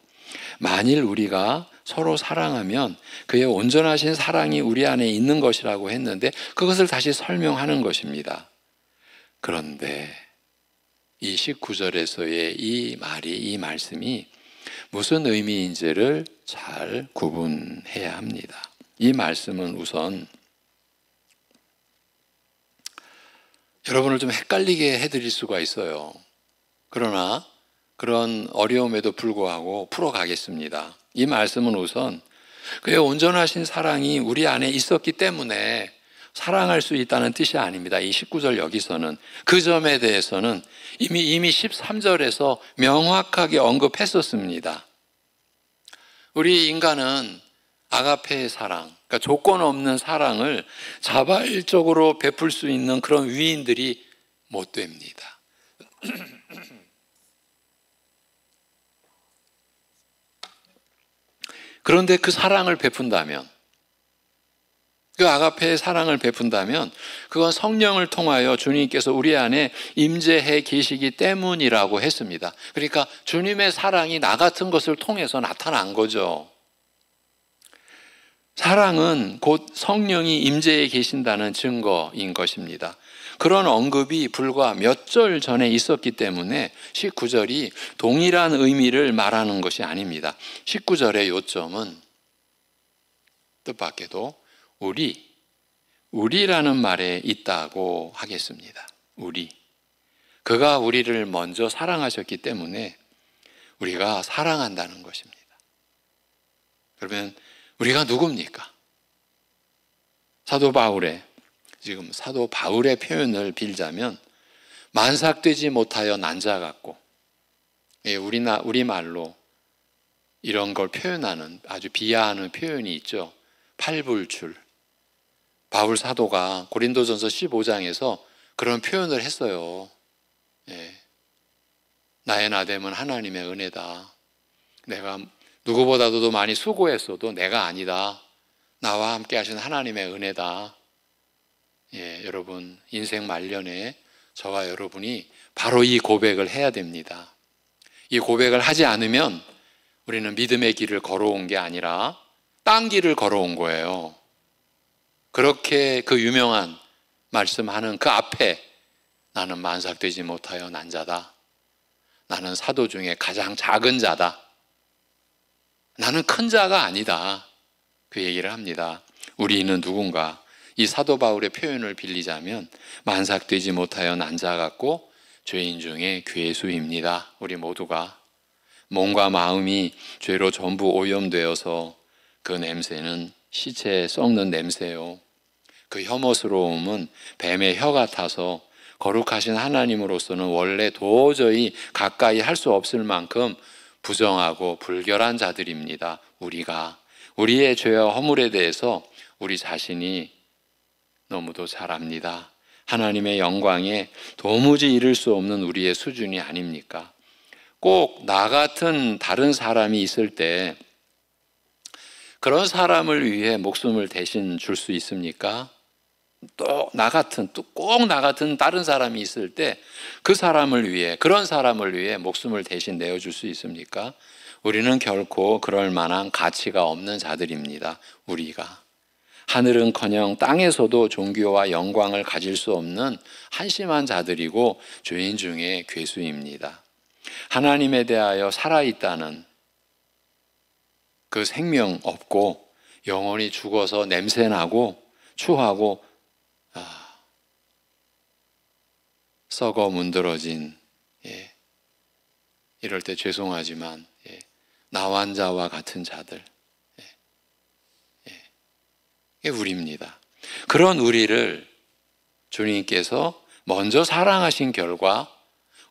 만일 우리가 서로 사랑하면 그의 온전하신 사랑이 우리 안에 있는 것이라고 했는데 그것을 다시 설명하는 것입니다. 그런데 이 19절에서의 이 말씀이 무슨 의미인지를 잘 구분해야 합니다. 이 말씀은 우선 여러분을 좀 헷갈리게 해드릴 수가 있어요. 그러나 그런 어려움에도 불구하고 풀어가겠습니다. 이 말씀은 우선 그의 온전하신 사랑이 우리 안에 있었기 때문에 사랑할 수 있다는 뜻이 아닙니다. 이 19절 여기서는 그 점에 대해서는 이미 13절에서 명확하게 언급했었습니다. 우리 인간은 아가페의 사랑, 그러니까 조건 없는 사랑을 자발적으로 베풀 수 있는 그런 위인들이 못 됩니다. 그런데 그 사랑을 베푼다면, 그 아가페의 사랑을 베푼다면 그건 성령을 통하여 주님께서 우리 안에 임재해 계시기 때문이라고 했습니다. 그러니까 주님의 사랑이 나 같은 것을 통해서 나타난 거죠. 사랑은 곧 성령이 임재해 계신다는 증거인 것입니다. 그런 언급이 불과 몇 절 전에 있었기 때문에 19절이 동일한 의미를 말하는 것이 아닙니다. 19절의 요점은 뜻밖에도 우리라는 말에 있다고 하겠습니다. 그가 우리를 먼저 사랑하셨기 때문에 우리가 사랑한다는 것입니다. 그러면 우리가 누굽니까? 사도 바울의 표현을 빌자면 만삭되지 못하여 난 자 같고, 우리말로 이런 걸 표현하는 아주 비하하는 표현이 있죠. 팔불출. 바울 사도가 고린도전서 15장에서 그런 표현을 했어요. 나의 나됨은 하나님의 은혜다. 내가 누구보다도 많이 수고했어도 내가 아니다. 나와 함께 하신 하나님의 은혜다. 여러분 인생 말년에 저와 여러분이 바로 이 고백을 해야 됩니다. 이 고백을 하지 않으면 우리는 믿음의 길을 걸어온 게 아니라 딴 길을 걸어온 거예요. 그렇게 그 유명한 말씀하는 그 앞에 나는 만삭되지 못하여 난 자다. 나는 사도 중에 가장 작은 자다. 나는 큰 자가 아니다. 그 얘기를 합니다. 우리는 누군가? 이 사도 바울의 표현을 빌리자면 만삭되지 못하여 난 자 같고 죄인 중에 괴수입니다. 우리 모두가 몸과 마음이 죄로 전부 오염되어서 그 냄새는 시체에 썩는 냄새요. 그 혐오스러움은 뱀의 혀 같아서 거룩하신 하나님으로서는 원래 도저히 가까이 할 수 없을 만큼 부정하고 불결한 자들입니다. 우리의 죄와 허물에 대해서 우리 자신이 너무도 잘 압니다. 하나님의 영광에 도무지 이를 수 없는 우리의 수준이 아닙니까? 꼭 나 같은 다른 사람이 있을 때 그런 사람을 위해 목숨을 대신 줄 수 있습니까? 꼭 나 같은 다른 사람이 있을 때 그 사람을 위해, 그런 사람을 위해 목숨을 대신 내어줄 수 있습니까? 우리는 결코 그럴 만한 가치가 없는 자들입니다. 우리가. 하늘은커녕 땅에서도 존귀와 영광을 가질 수 없는 한심한 자들이고 죄인 중에 괴수입니다. 하나님에 대하여 살아있다는 그 생명 없고 영원히 죽어서 냄새나고 추하고 썩어 문드러진, 이럴 때 죄송하지만 나환자와 같은 자들, 이게 우리입니다. 그런 우리를 주님께서 먼저 사랑하신 결과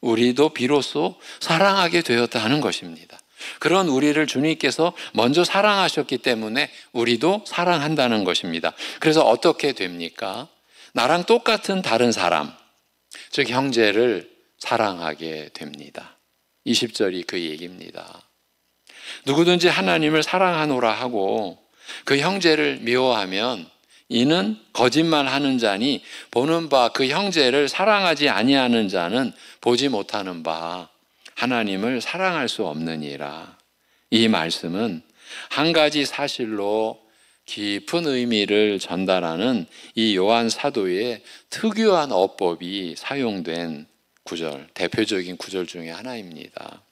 우리도 비로소 사랑하게 되었다 하는 것입니다. 그런 우리를 주님께서 먼저 사랑하셨기 때문에 우리도 사랑한다는 것입니다. 그래서 어떻게 됩니까? 나랑 똑같은 다른 사람, 즉 형제를 사랑하게 됩니다. 20절이 그 얘기입니다. 누구든지 하나님을 사랑하노라 하고 그 형제를 미워하면 이는 거짓말하는 자니 보는 바 그 형제를 사랑하지 아니하는 자는 보지 못하는 바 하나님을 사랑할 수 없느니라. 이 말씀은 한 가지 사실로 깊은 의미를 전달하는 이 요한 사도의 특유한 어법이 사용된 구절, 대표적인 구절 중에 하나입니다.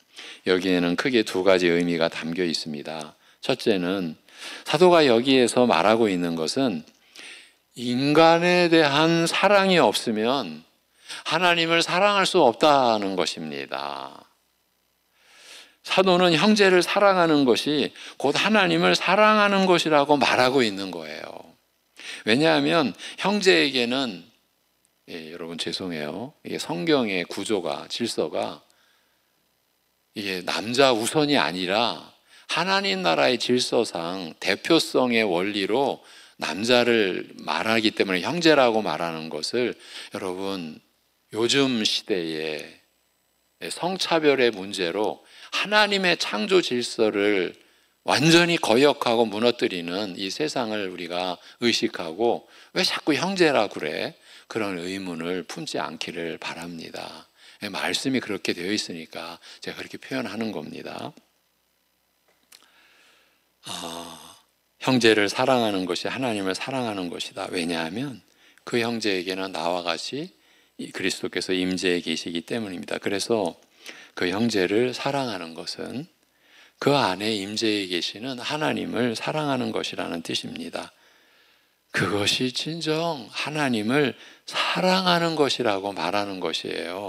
여기에는 크게 두 가지 의미가 담겨 있습니다. 첫째는 사도가 여기에서 말하고 있는 것은 인간에 대한 사랑이 없으면 하나님을 사랑할 수 없다는 것입니다. 사도는 형제를 사랑하는 것이 곧 하나님을 사랑하는 것이라고 말하고 있는 거예요. 왜냐하면 형제에게는 여러분 죄송해요. 이게 성경의 구조가, 질서가 이게 남자 우선이 아니라 하나님 나라의 질서상 대표성의 원리로 남자를 말하기 때문에 형제라고 말하는 것을 여러분 요즘 시대에 성차별의 문제로 하나님의 창조 질서를 완전히 거역하고 무너뜨리는 이 세상을 우리가 의식하고 왜 자꾸 형제라 그래? 그런 의문을 품지 않기를 바랍니다. 말씀이 그렇게 되어 있으니까 제가 그렇게 표현하는 겁니다. 형제를 사랑하는 것이 하나님을 사랑하는 것이다. 왜냐하면 그 형제에게는 나와 같이 그리스도께서 임재해 계시기 때문입니다. 그래서 그 형제를 사랑하는 것은 그 안에 임재해 계시는 하나님을 사랑하는 것이라는 뜻입니다. 그것이 진정 하나님을 사랑하는 것이라고 말하는 것이에요.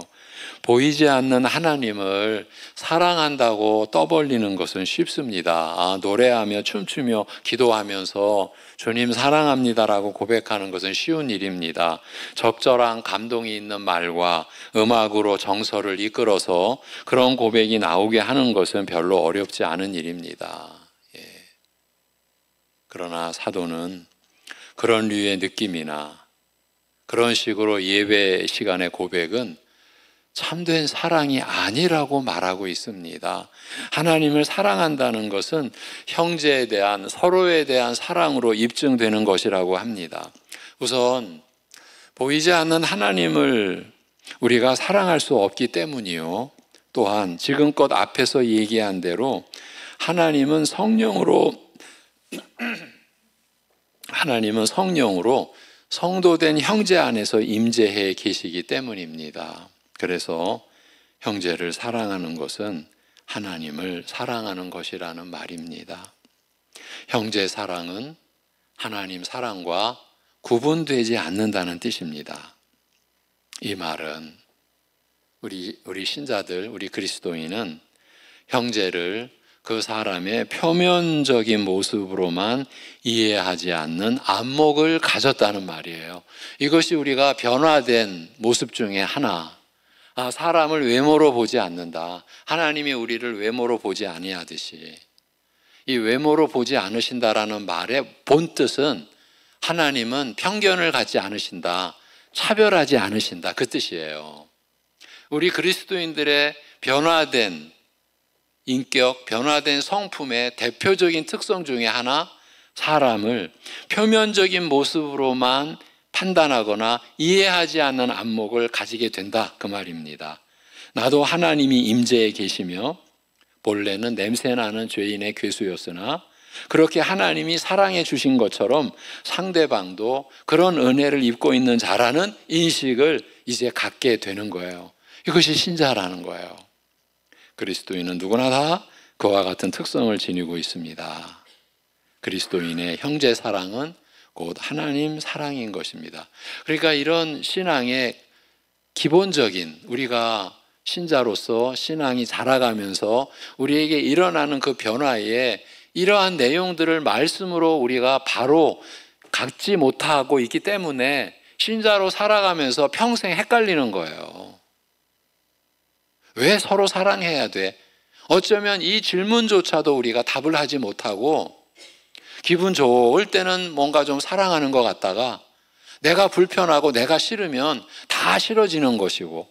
보이지 않는 하나님을 사랑한다고 떠벌리는 것은 쉽습니다. 노래하며 춤추며 기도하면서 주님 사랑합니다라고 고백하는 것은 쉬운 일입니다. 적절한 감동이 있는 말과 음악으로 정서를 이끌어서 그런 고백이 나오게 하는 것은 별로 어렵지 않은 일입니다. 그러나 사도는 그런 류의 느낌이나 그런 식으로 예배 시간의 고백은 참된 사랑이 아니라고 말하고 있습니다. 하나님을 사랑한다는 것은 형제에 대한, 서로에 대한 사랑으로 입증되는 것이라고 합니다. 우선 보이지 않는 하나님을 우리가 사랑할 수 없기 때문이요. 또한 지금껏 앞에서 얘기한 대로 하나님은 성령으로 성도된 형제 안에서 임재해 계시기 때문입니다. 그래서 형제를 사랑하는 것은 하나님을 사랑하는 것이라는 말입니다. 형제 사랑은 하나님 사랑과 구분되지 않는다는 뜻입니다. 이 말은 우리 신자들, 우리 그리스도인은 형제를 그 사람의 표면적인 모습으로만 이해하지 않는 안목을 가졌다는 말이에요. 이것이 우리가 변화된 모습 중에 하나, 사람을 외모로 보지 않는다. 하나님이 우리를 외모로 보지 아니하듯이 이 외모로 보지 않으신다라는 말의 본뜻은 하나님은 편견을 갖지 않으신다. 차별하지 않으신다. 그 뜻이에요. 우리 그리스도인들의 변화된 인격, 변화된 성품의 대표적인 특성 중에 하나, 사람을 표면적인 모습으로만 판단하거나 이해하지 않는 안목을 가지게 된다. 그 말입니다. 나도 하나님이 임재에 계시며 본래는 냄새나는 죄인의 괴수였으나 그렇게 하나님이 사랑해 주신 것처럼 상대방도 그런 은혜를 입고 있는 자라는 인식을 이제 갖게 되는 거예요. 이것이 신자라는 거예요. 그리스도인은 누구나 다 그와 같은 특성을 지니고 있습니다. 그리스도인의 형제 사랑은 곧 하나님 사랑인 것입니다. 그러니까 이런 신앙의 기본적인, 우리가 신자로서 신앙이 자라가면서 우리에게 일어나는 그 변화에 이러한 내용들을 말씀으로 우리가 바로 갖지 못하고 있기 때문에 신자로 살아가면서 평생 헷갈리는 거예요. 왜 서로 사랑해야 돼? 어쩌면 이 질문조차도 우리가 답을 하지 못하고 기분 좋을 때는 뭔가 좀 사랑하는 것 같다가 내가 불편하고 내가 싫으면 다 싫어지는 것이고,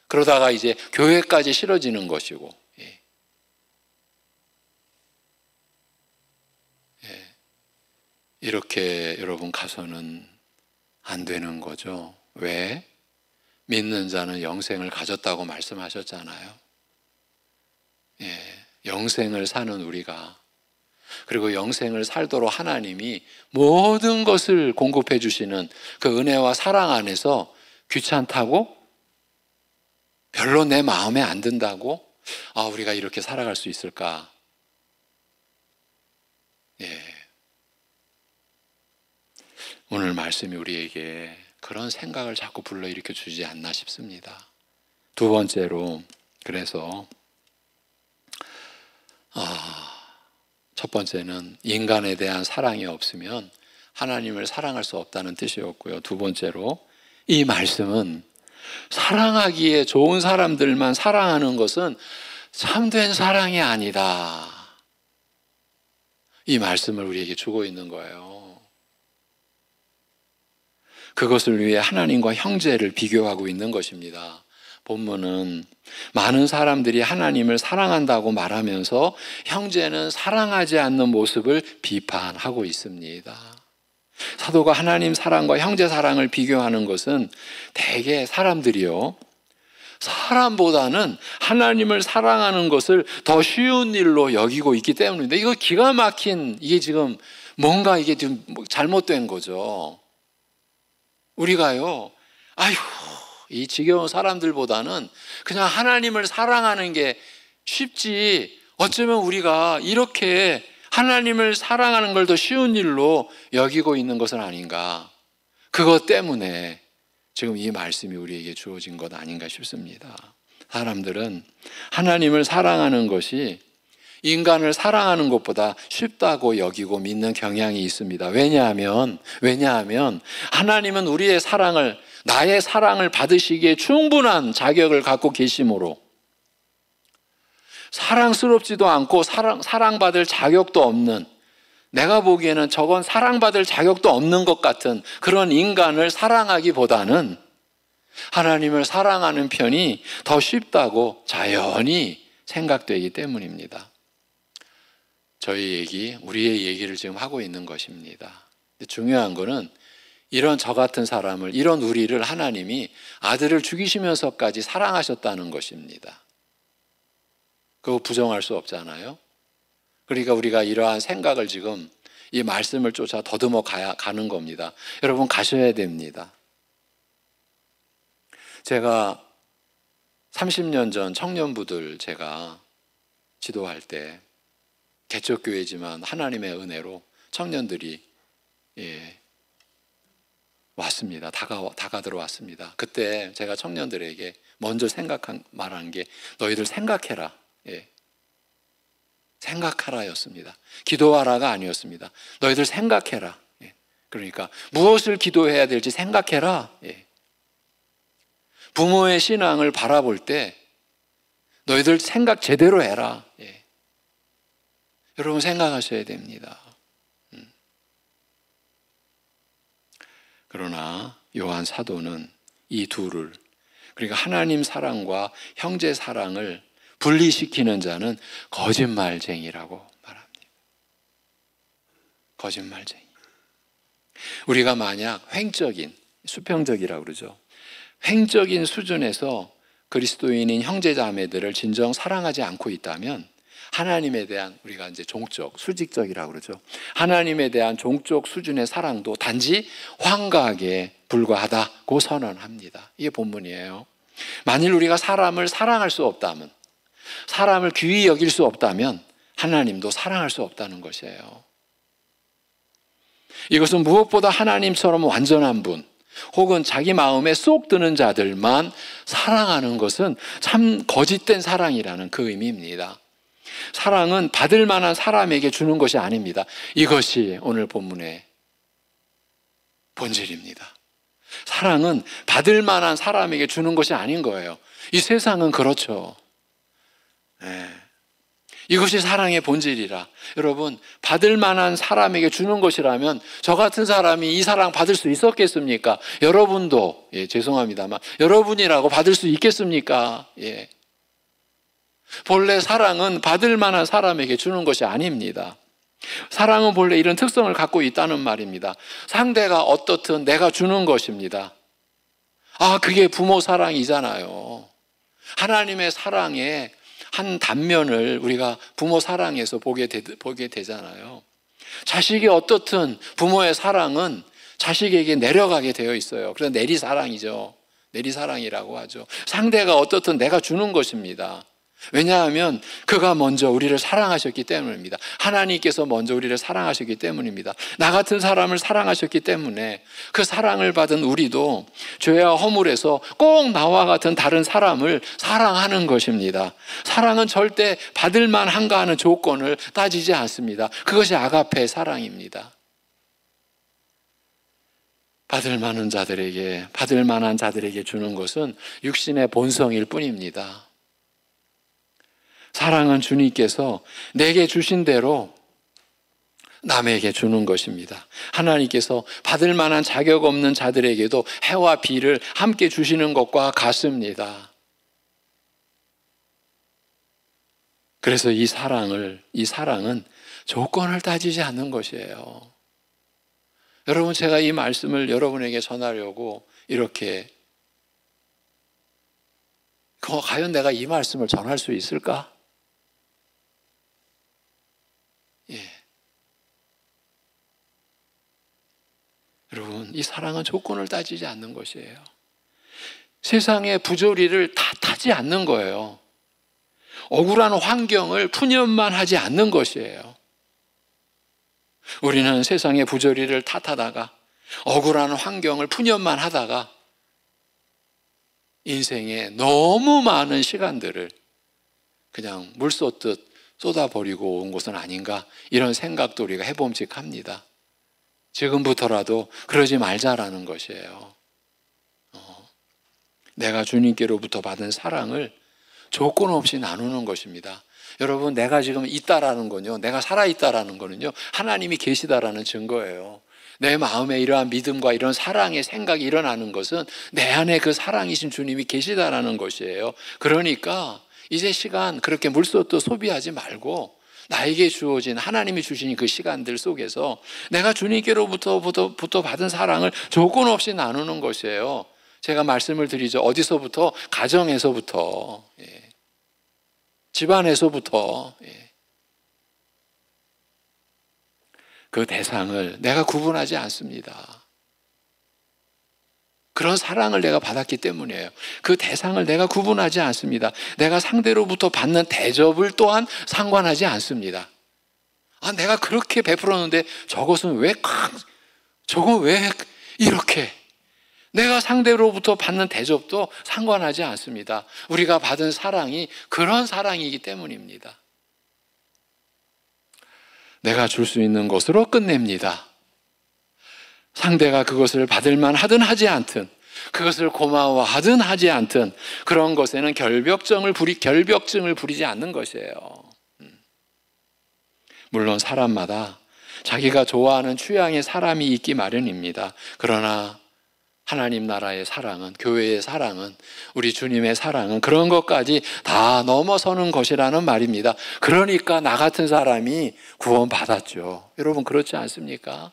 그러다가 이제 교회까지 싫어지는 것이고, 이렇게 여러분 가서는 안 되는 거죠. 왜? 믿는 자는 영생을 가졌다고 말씀하셨잖아요. 영생을 사는 우리가, 그리고 영생을 살도록 하나님이 모든 것을 공급해 주시는 그 은혜와 사랑 안에서 귀찮다고? 별로 내 마음에 안 든다고? 우리가 이렇게 살아갈 수 있을까? 오늘 말씀이 우리에게 그런 생각을 자꾸 불러일으켜 주지 않나 싶습니다. 두 번째로, 그래서 첫 번째는 인간에 대한 사랑이 없으면 하나님을 사랑할 수 없다는 뜻이었고요. 두 번째로, 이 말씀은 사랑하기에 좋은 사람들만 사랑하는 것은 참된 사랑이 아니다. 이 말씀을 우리에게 주고 있는 거예요. 그것을 위해 하나님과 형제를 비교하고 있는 것입니다. 본문은 많은 사람들이 하나님을 사랑한다고 말하면서 형제는 사랑하지 않는 모습을 비판하고 있습니다. 사도가 하나님 사랑과 형제 사랑을 비교하는 것은 대개 사람들이요, 사람보다는 하나님을 사랑하는 것을 더 쉬운 일로 여기고 있기 때문입니다. 이거 기가 막힌, 이게 지금 뭔가 이게 좀 잘못된 거죠. 우리가요, 이 지겨운 사람들보다는 그냥 하나님을 사랑하는 게 쉽지, 어쩌면 우리가 이렇게 하나님을 사랑하는 걸 더 쉬운 일로 여기고 있는 것은 아닌가. 그것 때문에 지금 이 말씀이 우리에게 주어진 것 아닌가 싶습니다. 사람들은 하나님을 사랑하는 것이 인간을 사랑하는 것보다 쉽다고 여기고 믿는 경향이 있습니다. 왜냐하면 하나님은 우리의 사랑을, 나의 사랑을 받으시기에 충분한 자격을 갖고 계시므로 사랑스럽지도 않고 사랑받을 자격도 없는, 내가 보기에는 저건 사랑받을 자격도 없는 것 같은 그런 인간을 사랑하기보다는 하나님을 사랑하는 편이 더 쉽다고 자연히 생각되기 때문입니다. 우리의 얘기를 지금 하고 있는 것입니다. 중요한 거는 이런 저 같은 사람을, 이런 우리를 하나님이 아들을 죽이시면서까지 사랑하셨다는 것입니다. 그거 부정할 수 없잖아요. 그러니까 우리가 이러한 생각을 지금 이 말씀을 쫓아 더듬어 가는 겁니다. 여러분, 가셔야 됩니다. 제가 30년 전 청년부들 제가 지도할 때, 개척교회지만 하나님의 은혜로 청년들이 왔습니다. 다가 들어왔습니다. 그때 제가 청년들에게 먼저 말한 게 너희들 생각해라. 생각하라였습니다. 기도하라가 아니었습니다. 너희들 생각해라. 그러니까 무엇을 기도해야 될지 생각해라. 부모의 신앙을 바라볼 때 너희들 생각 제대로 해라. 예. 여러분 생각하셔야 됩니다. 그러나 요한 사도는 이 둘을, 그러니까 하나님 사랑과 형제 사랑을 분리시키는 자는 거짓말쟁이라고 말합니다. 거짓말쟁이. 우리가 만약 횡적인, 수평적이라고 그러죠. 횡적인 수준에서 그리스도인인 형제자매들을 진정 사랑하지 않고 있다면 하나님에 대한, 우리가 이제 종적, 수직적이라고 그러죠. 하나님에 대한 종적 수준의 사랑도 단지 환각에 불과하다고 선언합니다. 이게 본문이에요. 만일 우리가 사람을 사랑할 수 없다면, 사람을 귀히 여길 수 없다면 하나님도 사랑할 수 없다는 것이에요. 이것은 무엇보다 하나님처럼 완전한 분, 혹은 자기 마음에 쏙 드는 자들만 사랑하는 것은 참 거짓된 사랑이라는 그 의미입니다. 사랑은 받을 만한 사람에게 주는 것이 아닙니다. 이것이 오늘 본문의 본질입니다. 사랑은 받을 만한 사람에게 주는 것이 아닌 거예요. 이 세상은 그렇죠. 네. 이것이 사랑의 본질이라. 여러분, 받을 만한 사람에게 주는 것이라면 저 같은 사람이 이 사랑 받을 수 있었겠습니까? 여러분도, 죄송합니다만 여러분이라고 받을 수 있겠습니까? 예. 본래 사랑은 받을 만한 사람에게 주는 것이 아닙니다. 사랑은 본래 이런 특성을 갖고 있다는 말입니다. 상대가 어떻든 내가 주는 것입니다. 그게 부모 사랑이잖아요. 하나님의 사랑의 한 단면을 우리가 부모 사랑에서 보게 되잖아요. 자식이 어떻든 부모의 사랑은 자식에게 내려가게 되어 있어요. 그래서 내리사랑이죠. 내리사랑이라고 하죠. 상대가 어떻든 내가 주는 것입니다. 왜냐하면 그가 먼저 우리를 사랑하셨기 때문입니다. 하나님께서 먼저 우리를 사랑하셨기 때문입니다. 나 같은 사람을 사랑하셨기 때문에 그 사랑을 받은 우리도 죄와 허물에서 꼭 나와 같은 다른 사람을 사랑하는 것입니다. 사랑은 절대 받을 만한가 하는 조건을 따지지 않습니다. 그것이 아가페 사랑입니다. 받을 만한 자들에게 주는 것은 육신의 본성일 뿐입니다. 사랑은 주님께서 내게 주신 대로 남에게 주는 것입니다. 하나님께서 받을 만한 자격 없는 자들에게도 해와 비를 함께 주시는 것과 같습니다. 그래서 이 사랑은 조건을 따지지 않는 것이에요. 여러분, 제가 이 말씀을 여러분에게 전하려고 이렇게, 과연 내가 이 말씀을 전할 수 있을까? 예. 여러분, 이 사랑은 조건을 따지지 않는 것이에요. 세상의 부조리를 다 타지 않는 거예요. 억울한 환경을 푸념만 하지 않는 것이에요. 우리는 세상의 부조리를 탓하다가 억울한 환경을 푸념만 하다가 인생에 너무 많은 시간들을 그냥 물 쏟듯 쏟아버리고 온 것은 아닌가, 이런 생각도 우리가 해봄직합니다. 지금부터라도 그러지 말자라는 것이에요. 내가 주님께로부터 받은 사랑을 조건 없이 나누는 것입니다. 여러분, 내가 지금 있다라는 건요, 내가 살아있다라는 거는요, 하나님이 계시다라는 증거예요. 내 마음에 이러한 믿음과 이런 사랑의 생각이 일어나는 것은 내 안에 그 사랑이신 주님이 계시다라는 것이에요. 그러니까 이제 시간 그렇게 물쏟듯 소비하지 말고 나에게 주어진, 하나님이 주신 그 시간들 속에서 내가 주님께로부터 받은 사랑을 조건 없이 나누는 것이에요. 제가 말씀을 드리죠. 어디서부터? 가정에서부터, 집안에서부터. 그 대상을 내가 구분하지 않습니다. 그런 사랑을 내가 받았기 때문이에요. 그 대상을 내가 구분하지 않습니다. 내가 상대로부터 받는 대접을 또한 상관하지 않습니다. 내가 그렇게 베풀었는데 저건 왜 이렇게. 내가 상대로부터 받는 대접도 상관하지 않습니다. 우리가 받은 사랑이 그런 사랑이기 때문입니다. 내가 줄 수 있는 것으로 끝냅니다. 상대가 그것을 받을 만하든 하지 않든 그것을 고마워하든 하지 않든 그런 것에는 결벽증을 부리지 않는 것이에요. 물론 사람마다 자기가 좋아하는 취향의 사람이 있기 마련입니다. 그러나 하나님 나라의 사랑은, 교회의 사랑은, 우리 주님의 사랑은 그런 것까지 다 넘어서는 것이라는 말입니다. 그러니까 나 같은 사람이 구원받았죠. 여러분 그렇지 않습니까?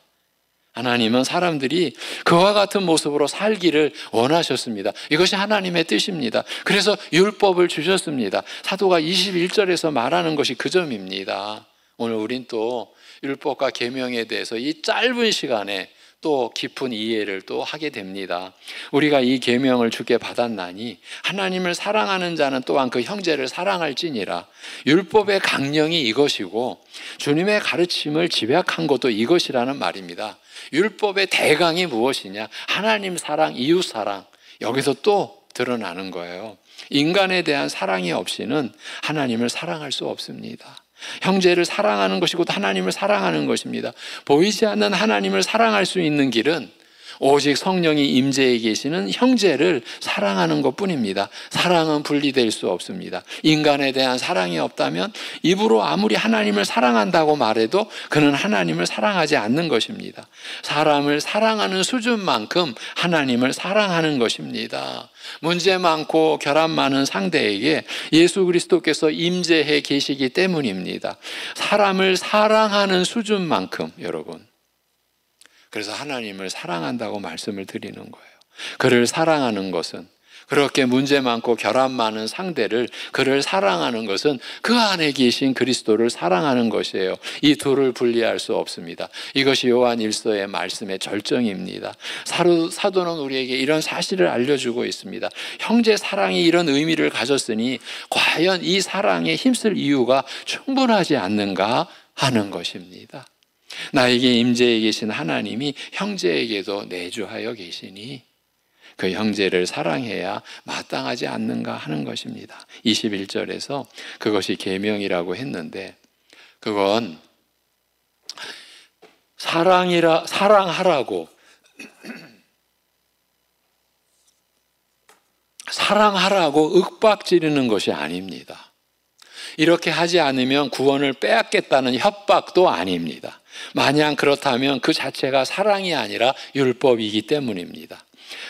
하나님은 사람들이 그와 같은 모습으로 살기를 원하셨습니다. 이것이 하나님의 뜻입니다. 그래서 율법을 주셨습니다. 사도가 21절에서 말하는 것이 그 점입니다. 오늘 우린 또 율법과 계명에 대해서 이 짧은 시간에 또 깊은 이해를 또 하게 됩니다. 우리가 이 계명을 주께 받았나니 하나님을 사랑하는 자는 또한 그 형제를 사랑할지니라. 율법의 강령이 이것이고 주님의 가르침을 집약한 것도 이것이라는 말입니다. 율법의 대강이 무엇이냐? 하나님 사랑, 이웃 사랑. 여기서 또 드러나는 거예요. 인간에 대한 사랑이 없이는 하나님을 사랑할 수 없습니다. 형제를 사랑하는 것이고 하나님을 사랑하는 것입니다. 보이지 않는 하나님을 사랑할 수 있는 길은 오직 성령이 임재해 계시는 형제를 사랑하는 것뿐입니다. 사랑은 분리될 수 없습니다. 인간에 대한 사랑이 없다면 입으로 아무리 하나님을 사랑한다고 말해도 그는 하나님을 사랑하지 않는 것입니다. 사람을 사랑하는 수준만큼 하나님을 사랑하는 것입니다. 문제 많고 결함 많은 상대에게 예수 그리스도께서 임재해 계시기 때문입니다. 사람을 사랑하는 수준만큼, 여러분, 그래서 하나님을 사랑한다고 말씀을 드리는 거예요. 그를 사랑하는 것은, 그렇게 문제 많고 결함 많은 상대를, 그를 사랑하는 것은 그 안에 계신 그리스도를 사랑하는 것이에요. 이 둘을 분리할 수 없습니다. 이것이 요한 1서의 말씀의 절정입니다. 사도는 우리에게 이런 사실을 알려주고 있습니다. 형제 사랑이 이런 의미를 가졌으니 과연 이 사랑에 힘쓸 이유가 충분하지 않는가 하는 것입니다. 나에게 임재해 계신 하나님이 형제에게도 내주하여 계시니 그 형제를 사랑해야 마땅하지 않는가 하는 것입니다. 21절에서 그것이 계명이라고 했는데 그건 사랑하라고 윽박지르는 것이 아닙니다. 이렇게 하지 않으면 구원을 빼앗겠다는 협박도 아닙니다. 마냥 그렇다면 그 자체가 사랑이 아니라 율법이기 때문입니다.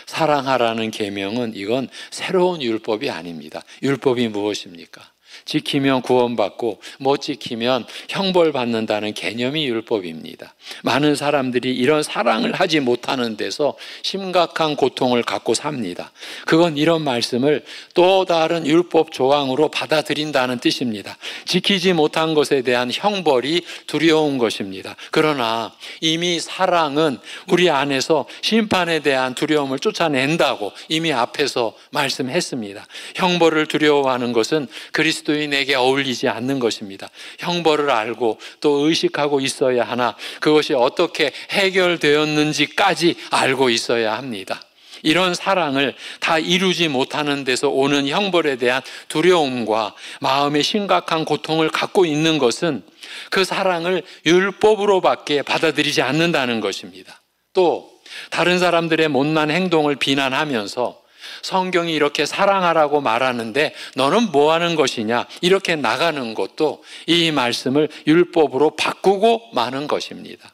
사랑하라는 계명은 이건 새로운 율법이 아닙니다. 율법이 무엇입니까? 지키면 구원받고 못 지키면 형벌받는다는 개념이 율법입니다. 많은 사람들이 이런 사랑을 하지 못하는 데서 심각한 고통을 갖고 삽니다. 그건 이런 말씀을 또 다른 율법 조항으로 받아들인다는 뜻입니다. 지키지 못한 것에 대한 형벌이 두려운 것입니다. 그러나 이미 사랑은 우리 안에서 심판에 대한 두려움을 쫓아낸다고 이미 앞에서 말씀했습니다. 형벌을 두려워하는 것은 그리스도인에게 어울리지 않는 것입니다. 형벌을 알고 또 의식하고 있어야 하나 그것이 어떻게 해결되었는지까지 알고 있어야 합니다. 이런 사랑을 다 이루지 못하는 데서 오는 형벌에 대한 두려움과 마음의 심각한 고통을 갖고 있는 것은 그 사랑을 율법으로밖에 받아들이지 않는다는 것입니다. 또 다른 사람들의 못난 행동을 비난하면서 성경이 이렇게 사랑하라고 말하는데 너는 뭐 하는 것이냐 이렇게 나가는 것도 이 말씀을 율법으로 바꾸고 마는 것입니다.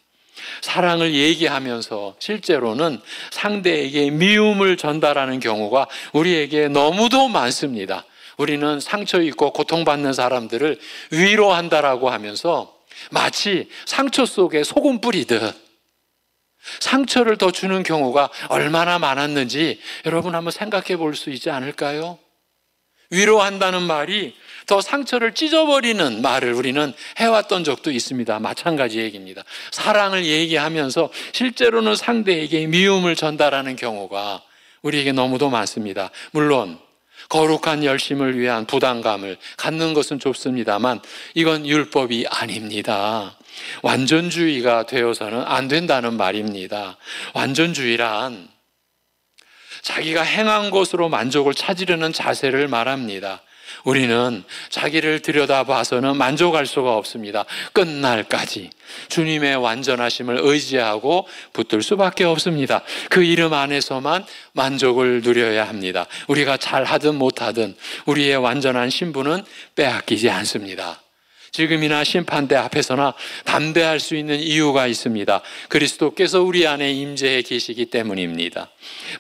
사랑을 얘기하면서 실제로는 상대에게 미움을 전달하는 경우가 우리에게 너무도 많습니다. 우리는 상처 있고 고통받는 사람들을 위로한다라고 하면서 마치 상처 속에 소금 뿌리듯 상처를 더 주는 경우가 얼마나 많았는지 여러분 한번 생각해 볼 수 있지 않을까요? 위로한다는 말이 더 상처를 찢어버리는 말을 우리는 해왔던 적도 있습니다. 마찬가지 얘기입니다. 사랑을 얘기하면서 실제로는 상대에게 미움을 전달하는 경우가 우리에게 너무도 많습니다. 물론 거룩한 열심을 위한 부담감을 갖는 것은 좋습니다만 이건 율법이 아닙니다. 완전주의가 되어서는 안 된다는 말입니다. 완전주의란 자기가 행한 것으로 만족을 찾으려는 자세를 말합니다. 우리는 자기를 들여다봐서는 만족할 수가 없습니다. 끝날까지 주님의 완전하심을 의지하고 붙들 수밖에 없습니다. 그 이름 안에서만 만족을 누려야 합니다. 우리가 잘하든 못하든 우리의 완전한 신분은 빼앗기지 않습니다. 지금이나 심판대 앞에서나 담대할 수 있는 이유가 있습니다. 그리스도께서 우리 안에 임재해 계시기 때문입니다.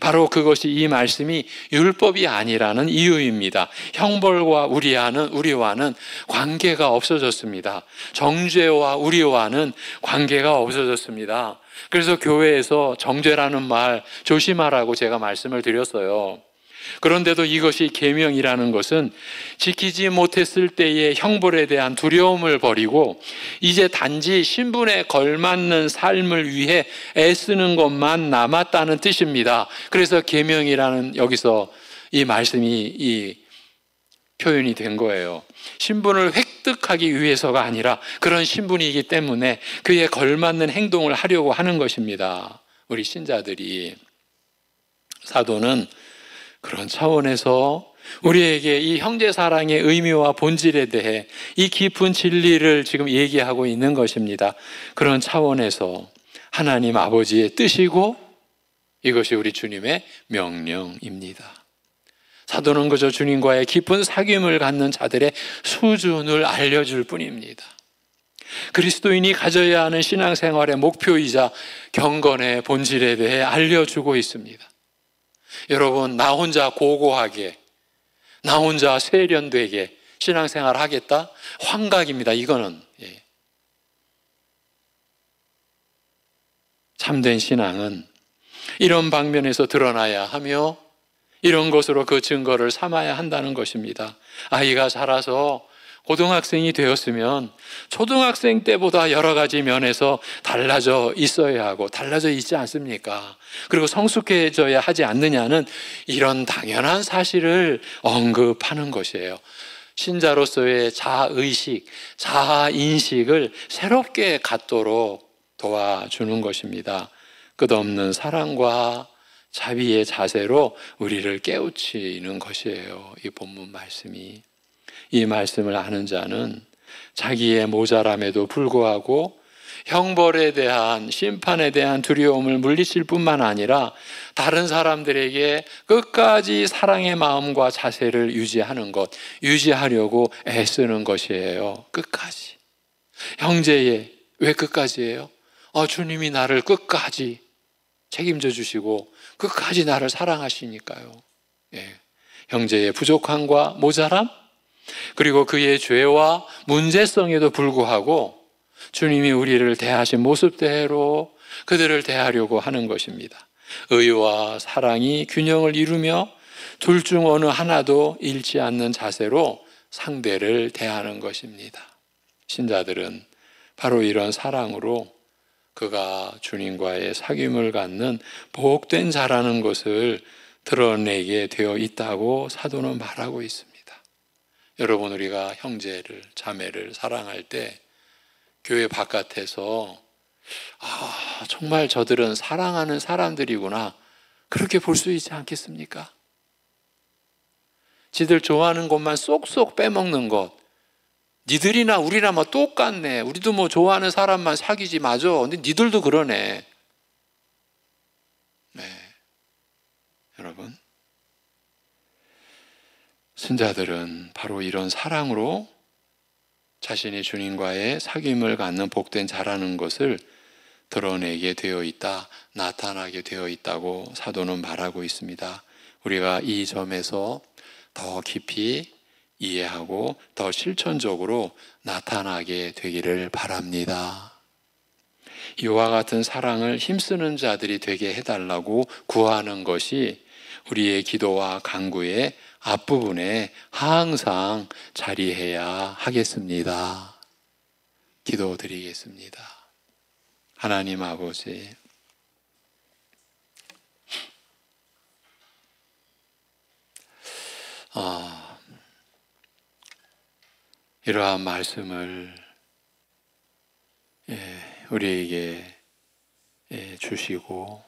바로 그것이 이 말씀이 율법이 아니라는 이유입니다. 형벌과 우리와는 관계가 없어졌습니다. 정죄와 우리와는 관계가 없어졌습니다. 그래서 교회에서 정죄라는 말 조심하라고 제가 말씀을 드렸어요. 그런데도 이것이 계명이라는 것은 지키지 못했을 때의 형벌에 대한 두려움을 버리고 이제 단지 신분에 걸맞는 삶을 위해 애쓰는 것만 남았다는 뜻입니다. 그래서 계명이라는 여기서 이 말씀이 표현이 된 거예요. 신분을 획득하기 위해서가 아니라 그런 신분이기 때문에 그에 걸맞는 행동을 하려고 하는 것입니다. 우리 신자들이. 사도는 그런 차원에서 우리에게 이 형제 사랑의 의미와 본질에 대해 이 깊은 진리를 지금 얘기하고 있는 것입니다. 그런 차원에서 하나님 아버지의 뜻이고 이것이 우리 주님의 명령입니다. 사도는 그저 주님과의 깊은 사귐을 갖는 자들의 수준을 알려줄 뿐입니다. 그리스도인이 가져야 하는 신앙생활의 목표이자 경건의 본질에 대해 알려주고 있습니다. 여러분, 나 혼자 고고하게, 나 혼자 세련되게 신앙생활 하겠다? 환각입니다. 이거는. 참된 신앙은 이런 방면에서 드러나야 하며 이런 것으로 그 증거를 삼아야 한다는 것입니다. 아이가 자라서 고등학생이 되었으면 초등학생 때보다 여러 가지 면에서 달라져 있어야 하고 달라져 있지 않습니까? 그리고 성숙해져야 하지 않느냐는 이런 당연한 사실을 언급하는 것이에요. 신자로서의 자의식, 자인식을 새롭게 갖도록 도와주는 것입니다. 끝없는 사랑과 자비의 자세로 우리를 깨우치는 것이에요. 이 본문 말씀이. 이 말씀을 아는 자는 자기의 모자람에도 불구하고 형벌에 대한, 심판에 대한 두려움을 물리칠 뿐만 아니라 다른 사람들에게 끝까지 사랑의 마음과 자세를 유지하는 것, 유지하려고 애쓰는 것이에요. 끝까지. 형제의, 왜 끝까지예요? 주님이 나를 끝까지 책임져 주시고 끝까지 나를 사랑하시니까요. 형제의 부족함과 모자람, 그리고 그의 죄와 문제성에도 불구하고 주님이 우리를 대하신 모습대로 그들을 대하려고 하는 것입니다. 의와 사랑이 균형을 이루며 둘 중 어느 하나도 잃지 않는 자세로 상대를 대하는 것입니다. 신자들은 바로 이런 사랑으로 그가 주님과의 사귐을 갖는 복된 자라는 것을 드러내게 되어 있다고 사도는 말하고 있습니다. 여러분, 우리가 형제를, 자매를 사랑할 때 교회 바깥에서 정말 저들은 사랑하는 사람들이구나, 그렇게 볼 수 있지 않겠습니까? 지들 좋아하는 것만 쏙쏙 빼먹는 것, 니들이나 우리나 뭐 똑같네, 우리도 뭐 좋아하는 사람만 사귀지, 맞아, 근데 니들도 그러네. 여러분, 신자들은 바로 이런 사랑으로 자신이 주님과의 사귐을 갖는 복된 자라는 것을 드러내게 되어 있다, 나타나게 되어 있다고 사도는 말하고 있습니다. 우리가 이 점에서 더 깊이 이해하고 더 실천적으로 나타나게 되기를 바랍니다. 이와 같은 사랑을 힘쓰는 자들이 되게 해달라고 구하는 것이 우리의 기도와 간구의 앞부분에 항상 자리해야 하겠습니다. 기도드리겠습니다. 하나님 아버지, 이러한 말씀을 우리에게 주시고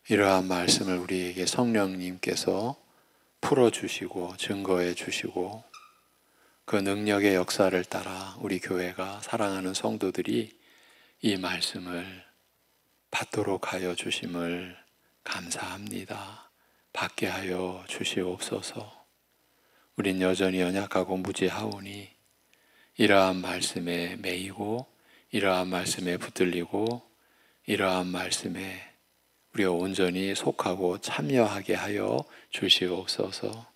이러한 말씀을 우리에게 성령님께서 풀어주시고 증거해 주시고 그 능력의 역사를 따라 우리 교회가 사랑하는 성도들이 이 말씀을 받도록 하여 주심을 감사합니다. 받게 하여 주시옵소서. 우린 여전히 연약하고 무지하오니 이러한 말씀에 매이고 이러한 말씀에 붙들리고 이러한 말씀에 우리가 온전히 속하고 참여하게 하여 주시옵소서.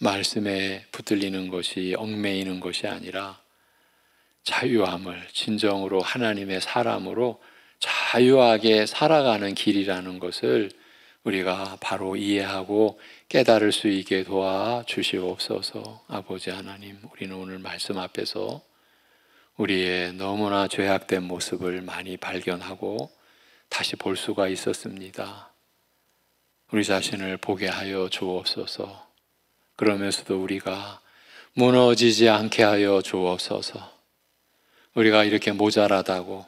말씀에 붙들리는 것이 얽매이는 것이 아니라 자유함을 진정으로 하나님의 사람으로 자유하게 살아가는 길이라는 것을 우리가 바로 이해하고 깨달을 수 있게 도와 주시옵소서. 아버지 하나님, 우리는 오늘 말씀 앞에서 우리의 너무나 죄악된 모습을 많이 발견하고 다시 볼 수가 있었습니다. 우리 자신을 보게 하여 주옵소서. 그러면서도 우리가 무너지지 않게 하여 주옵소서. 우리가 이렇게 모자라다고,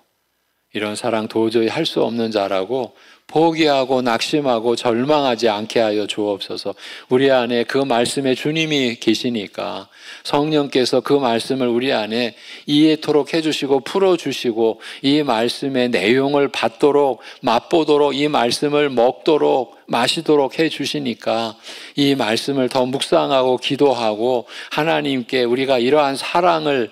이런 사랑 도저히 할 수 없는 자라고 포기하고 낙심하고 절망하지 않게 하여 주옵소서. 우리 안에 그 말씀의 주님이 계시니까 성령께서 그 말씀을 우리 안에 이해토록 해주시고 풀어주시고 이 말씀의 내용을 받도록 맛보도록 이 말씀을 먹도록 마시도록 해주시니까 이 말씀을 더 묵상하고 기도하고 하나님께 우리가 이러한 사랑을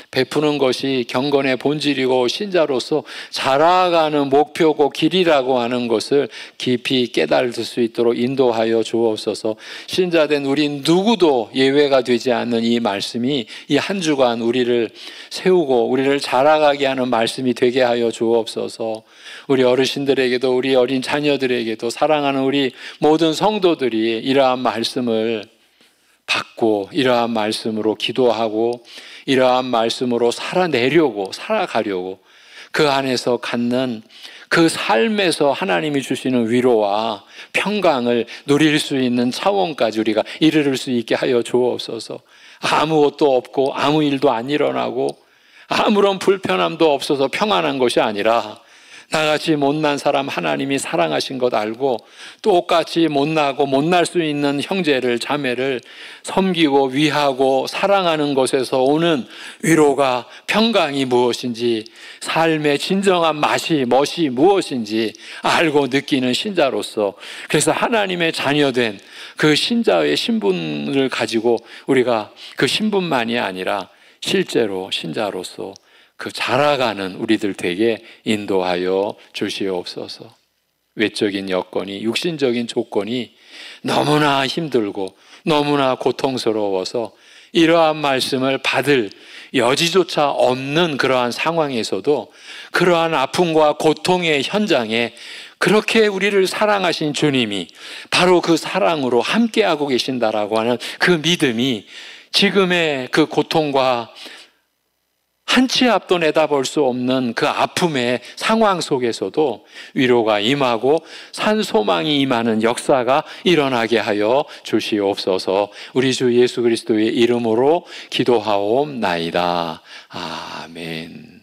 베푸는 것이 경건의 본질이고 신자로서 자라가는 목표고 길이라고 하는 것을 깊이 깨달을 수 있도록 인도하여 주옵소서. 신자된 우리 누구도 예외가 되지 않는 이 말씀이 이 한 주간 우리를 세우고 우리를 자라가게 하는 말씀이 되게 하여 주옵소서. 우리 어르신들에게도 우리 어린 자녀들에게도 사랑하는 우리 모든 성도들이 이러한 말씀을 받고 이러한 말씀으로 기도하고 이러한 말씀으로 살아가려고 그 안에서 갖는 그 삶에서 하나님이 주시는 위로와 평강을 누릴 수 있는 차원까지 우리가 이르를 수 있게 하여 주옵소서. 아무것도 없고 아무 일도 안 일어나고 아무런 불편함도 없어서 평안한 것이 아니라 나같이 못난 사람 하나님이 사랑하신 것 알고 똑같이 못나고 못날 수 있는 형제를 자매를 섬기고 위하고 사랑하는 것에서 오는 위로가 평강이 무엇인지 삶의 진정한 멋이 무엇인지 알고 느끼는 신자로서 그래서 하나님의 자녀된 그 신자의 신분을 가지고 우리가 그 신분만이 아니라 실제로 신자로서 그 자라가는 우리들 되게 인도하여 주시옵소서. 외적인 여건이 육신적인 조건이 너무나 힘들고 너무나 고통스러워서 이러한 말씀을 받을 여지조차 없는 그러한 상황에서도 그러한 아픔과 고통의 현장에 그렇게 우리를 사랑하신 주님이 바로 그 사랑으로 함께하고 계신다라고 하는 그 믿음이 지금의 그 고통과 한치 앞도 내다볼 수 없는 그 아픔의 상황 속에서도 위로가 임하고 산소망이 임하는 역사가 일어나게 하여 주시옵소서. 우리 주 예수 그리스도의 이름으로 기도하옵나이다. 아멘.